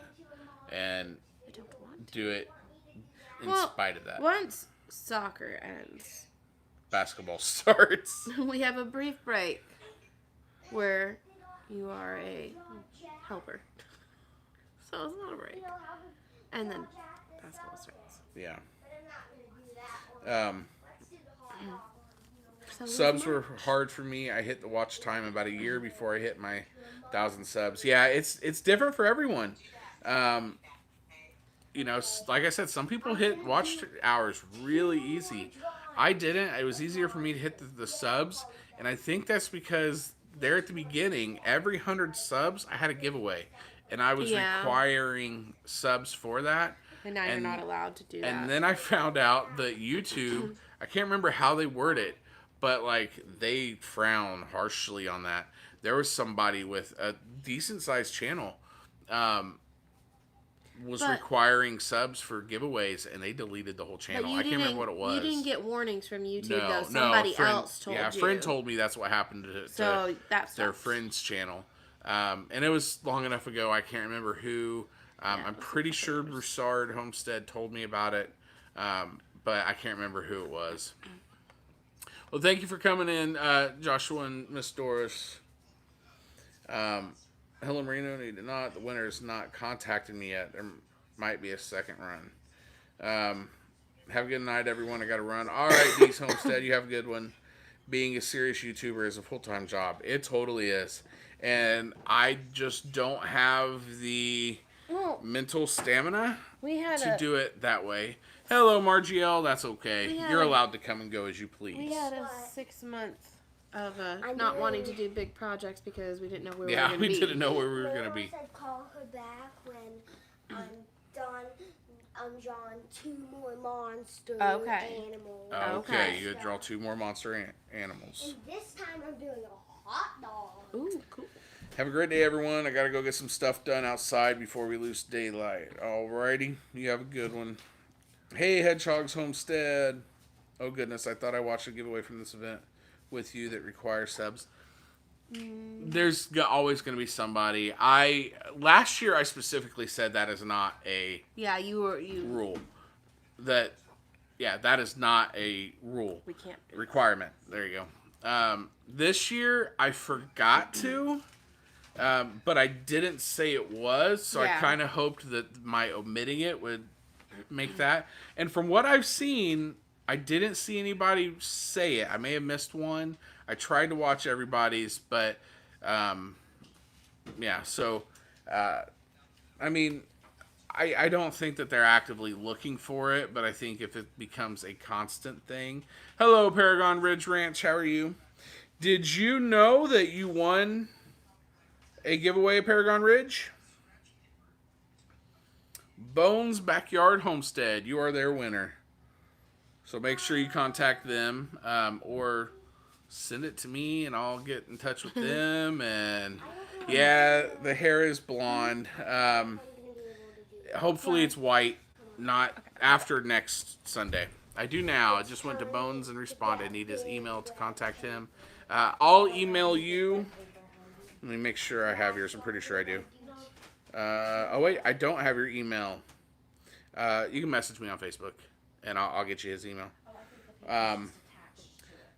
A: and
C: I don't want to.
A: do it in spite of that.
C: Once soccer ends,
A: basketball starts.
C: we have a brief break where you are a helper. So it's not a break. And then basketball starts.
A: Yeah.
C: So
A: Subs were hard for me. I hit the watch time about a year before I hit my 1,000 subs. Yeah, it's different for everyone. You know, like I said, some people hit watch hours really easy. I didn't. It was easier for me to hit the subs, and I think that's because there at the beginning, every 100 subs, I had a giveaway, and I was requiring subs for that.
C: And now you're not allowed to do that.
A: And then I found out that YouTube, I can't remember how they word it, but like they frown harshly on that. There was somebody with a decent sized channel was requiring subs for giveaways, and they deleted the whole channel. I can't remember what it was.
C: You didn't get warnings from YouTube, though. Somebody else told you.
A: Yeah, a friend told me that's what happened to their friend's channel. And it was long enough ago, I can't remember who. I'm pretty sure Broussard Homestead told me about it, but I can't remember who it was. Well, thank you for coming in, Joshua and Miss Doris. Hello, Marino. Need to not. The winner's not contacted me yet. There might be a second run. Have a good night, everyone. I got to run. All right, Dee's Homestead, you have a good one. Being a serious YouTuber is a full-time job. It totally is. And I just don't have the mental stamina to do it that way. Hello, Margiel. That's okay. You're allowed to come and go as you please.
C: We had a 6 months of not wanting to do big projects because we didn't know where we were going to be.
A: Yeah, we didn't know where we were going to be.
B: I said call her back when I'm done. I'm drawing 2 more monster animals.
A: Okay, you draw 2 more monster animals.
B: And this time I'm doing a hot dog.
C: Ooh, cool.
A: Have a great day, everyone. I got to go get some stuff done outside before we lose daylight. Alrighty. You have a good one. Hey, Hedgehog's Homestead. Oh, goodness. I thought I watched a giveaway from this event with you that requires subs. There's always going to be somebody. Last year, I specifically said that is not a rule. That is not a rule.
C: We can't do
A: requirement. There you go. This year, I forgot to. But I didn't say it was, so I kind of hoped that my omitting it would make that. And from what I've seen, I didn't see anybody say it. I may have missed one. I tried to watch everybody's, but so I mean, I don't think that they're actively looking for it, but I think if it becomes a constant thing. Hello, Paragon Ridge Ranch. How are you? Did you know that you won a giveaway at Paragon Ridge? Bones Backyard Homestead. You are their winner. So make sure you contact them or send it to me and I'll get in touch with them. And yeah, the hair is blonde. Hopefully it's white, not after next Sunday. I do now. I just went to Bones and responded. I need his email to contact him. I'll email you. Let me make sure I have yours. I'm pretty sure I do. Oh, wait. I don't have your email. You can message me on Facebook, and I'll get you his email.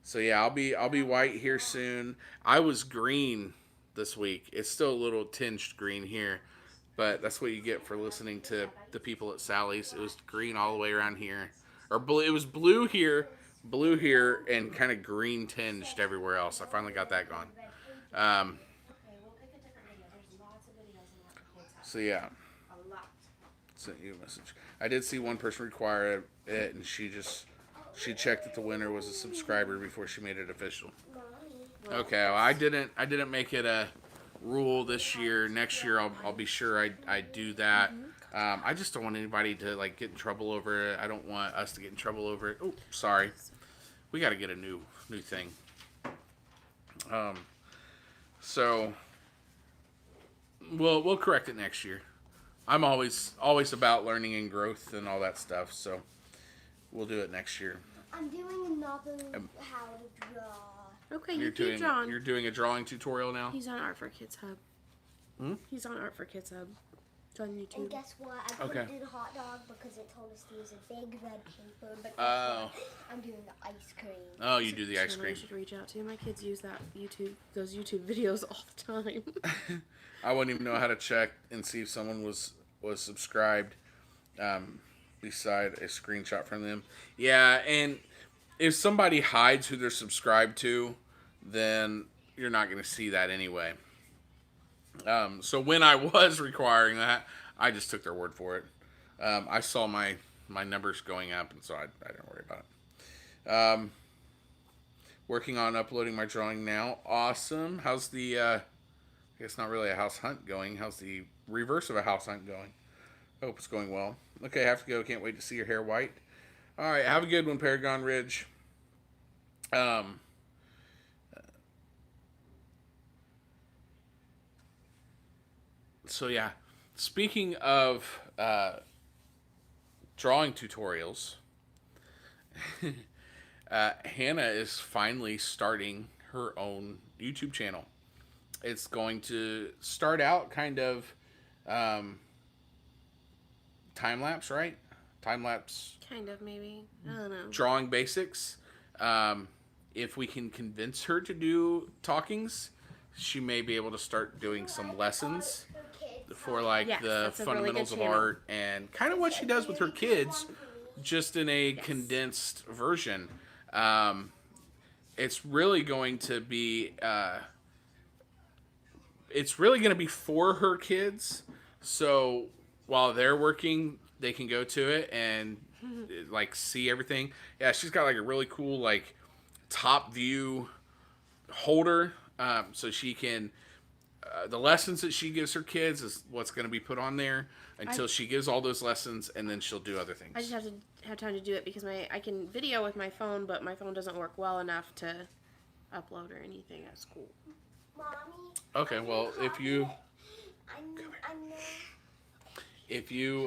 A: So, yeah, I'll be white here soon. I was green this week. It's still a little tinged green here, but that's what you get for listening to the people at Sally's. It was green all the way around here. Or blue. It was blue here, and kind of green tinged everywhere else. I finally got that gone. So yeah, sent you a message. I did see one person require it, and she checked that the winner was a subscriber before she made it official. Okay, well, I didn't make it a rule this year. Next year, I'll be sure I do that. I just don't want anybody to like get in trouble over it. I don't want us to get in trouble over it. Oh, sorry, we got to get a new thing. So. We'll correct it next year. I'm always about learning and growth and all that stuff, so we'll do it next year.
B: I'm doing another how to draw.
C: Okay, you keep drawing.
A: You're doing a drawing tutorial now?
C: He's on Art for Kids Hub.
A: Hmm?
C: He's on Art for Kids Hub. It's on YouTube.
B: And guess what? I couldn't do the hot dog because it told us to use a big red paper. But guess what? I'm doing the ice cream.
A: Oh, you do the ice
C: Someone
A: cream.
C: I should reach out to. My kids use those YouTube videos all the time.
A: I wouldn't even know how to check and see if someone was subscribed beside a screenshot from them. Yeah, and if somebody hides who they're subscribed to, then you're not going to see that anyway. So when I was requiring that, I just took their word for it. I saw my numbers going up, and so I didn't worry about it. Working on uploading my drawing now. Awesome. How's the, I guess not really a house hunt going. How's the reverse of a house hunt going? Hope it's going well. Okay, I have to go. Can't wait to see your hair white. All right, have a good one, Paragon Ridge. So yeah, speaking of drawing tutorials, Hannah is finally starting her own YouTube channel. It's going to start out kind of time-lapse, right? Time-lapse.
C: Kind of, maybe. I don't know.
A: Drawing basics. If we can convince her to do talkings, she may be able to start doing some lessons for like the fundamentals of art and kind of what she does with her kids, just in a condensed version. It's really going to be for her kids. So while they're working, they can go to it and like see everything. Yeah, she's got like a really cool like top view holder, so she can. The lessons that she gives her kids is what's going to be put on there until she gives all those lessons, and then she'll do other things.
C: I just have to have time to do it because I can video with my phone, but my phone doesn't work well enough to upload or anything at school.
B: Mommy.
A: Okay, well if you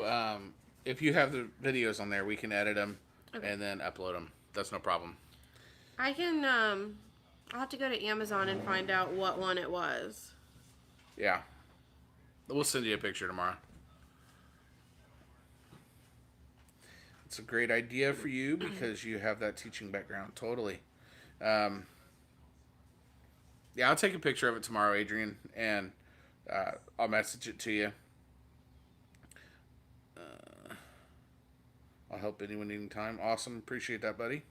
A: have the videos on there, we can edit them and then upload them. That's no problem.
C: I can I'll have to go to Amazon and find out what one it was.
A: Yeah. We'll send you a picture tomorrow. It's a great idea for you because you have that teaching background. Totally. Yeah, I'll take a picture of it tomorrow, Adrian, and I'll message it to you. I'll help anyone needing time. Awesome. Appreciate that, buddy.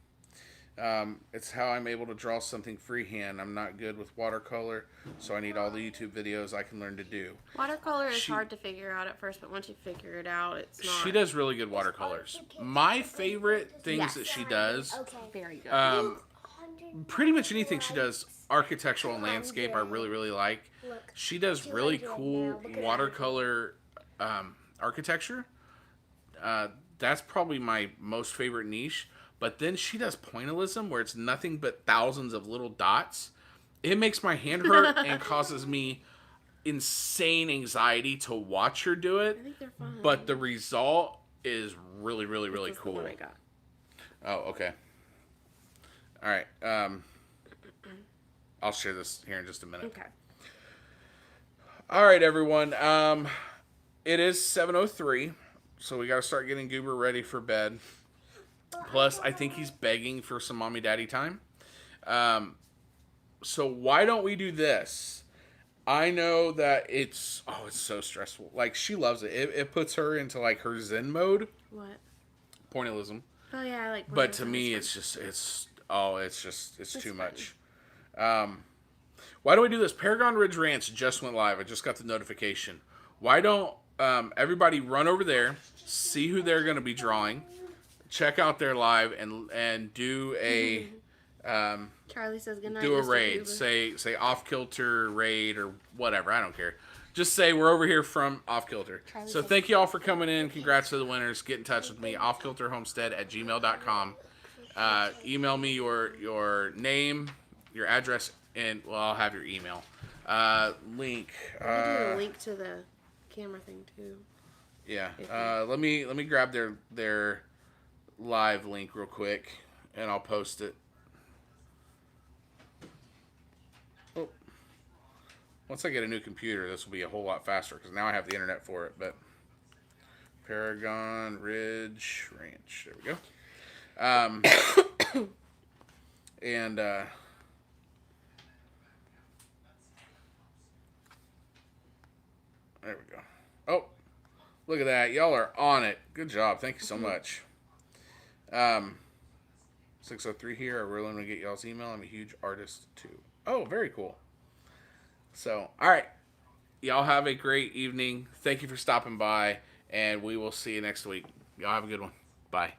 A: It's how I'm able to draw something freehand. I'm not good with watercolor, so I need all the YouTube videos I can learn to do.
C: Watercolor is hard to figure out at first, but once you figure it out, it's not.
A: She does really good watercolors. My favorite things that she does,
C: very good.
A: pretty much anything she does, architectural and landscape, I really, really like. She does really cool watercolor architecture. That's probably my most favorite niche. But then she does pointillism, where it's nothing but thousands of little dots. It makes my hand hurt and causes me insane anxiety to watch her do it.
C: I think they're fun.
A: But the result is really, really, really cool.
C: The one I got.
A: Oh, okay. All right. I'll share this here in just a minute.
C: Okay.
A: All right, everyone. It is 7:03, so we got to start getting Goober ready for bed. Plus, I think he's begging for some mommy-daddy time. So why don't we do this? I know that it's so stressful. Like, she loves it. It puts her into, like, her zen mode.
C: What?
A: Pointillism.
C: Oh, yeah, I like pointillism.
A: But to me, it's too much. Why don't we do this? Paragon Ridge Ranch just went live. I just got the notification. Why don't everybody run over there, see who they're going to be drawing, check out their live, and do a
C: Charlie says goodnight.
A: do a
C: Mr.
A: raid.
C: Uber.
A: Say Off Kilter raid or whatever. I don't care. Just say we're over here from Off Kilter. So thank you all for coming in. Congrats to the winners. Get in touch with me. offkilterhomestead@gmail.com. Email me your name, your address, and I'll have your email. Link.
C: We do a link to the camera thing too.
A: Yeah. Let me grab their live link real quick. and I'll post it. Oh. Once I get a new computer, this will be a whole lot faster because now I have the internet for it. But Paragon Ridge Ranch. There we go. And there we go. Oh, look at that. Y'all are on it. Good job. Thank you so much. 603 here. I really want to get y'all's email. I'm a huge artist too. Oh, very cool. So, all right. Y'all have a great evening. Thank you for stopping by, and we will see you next week. Y'all have a good one. Bye.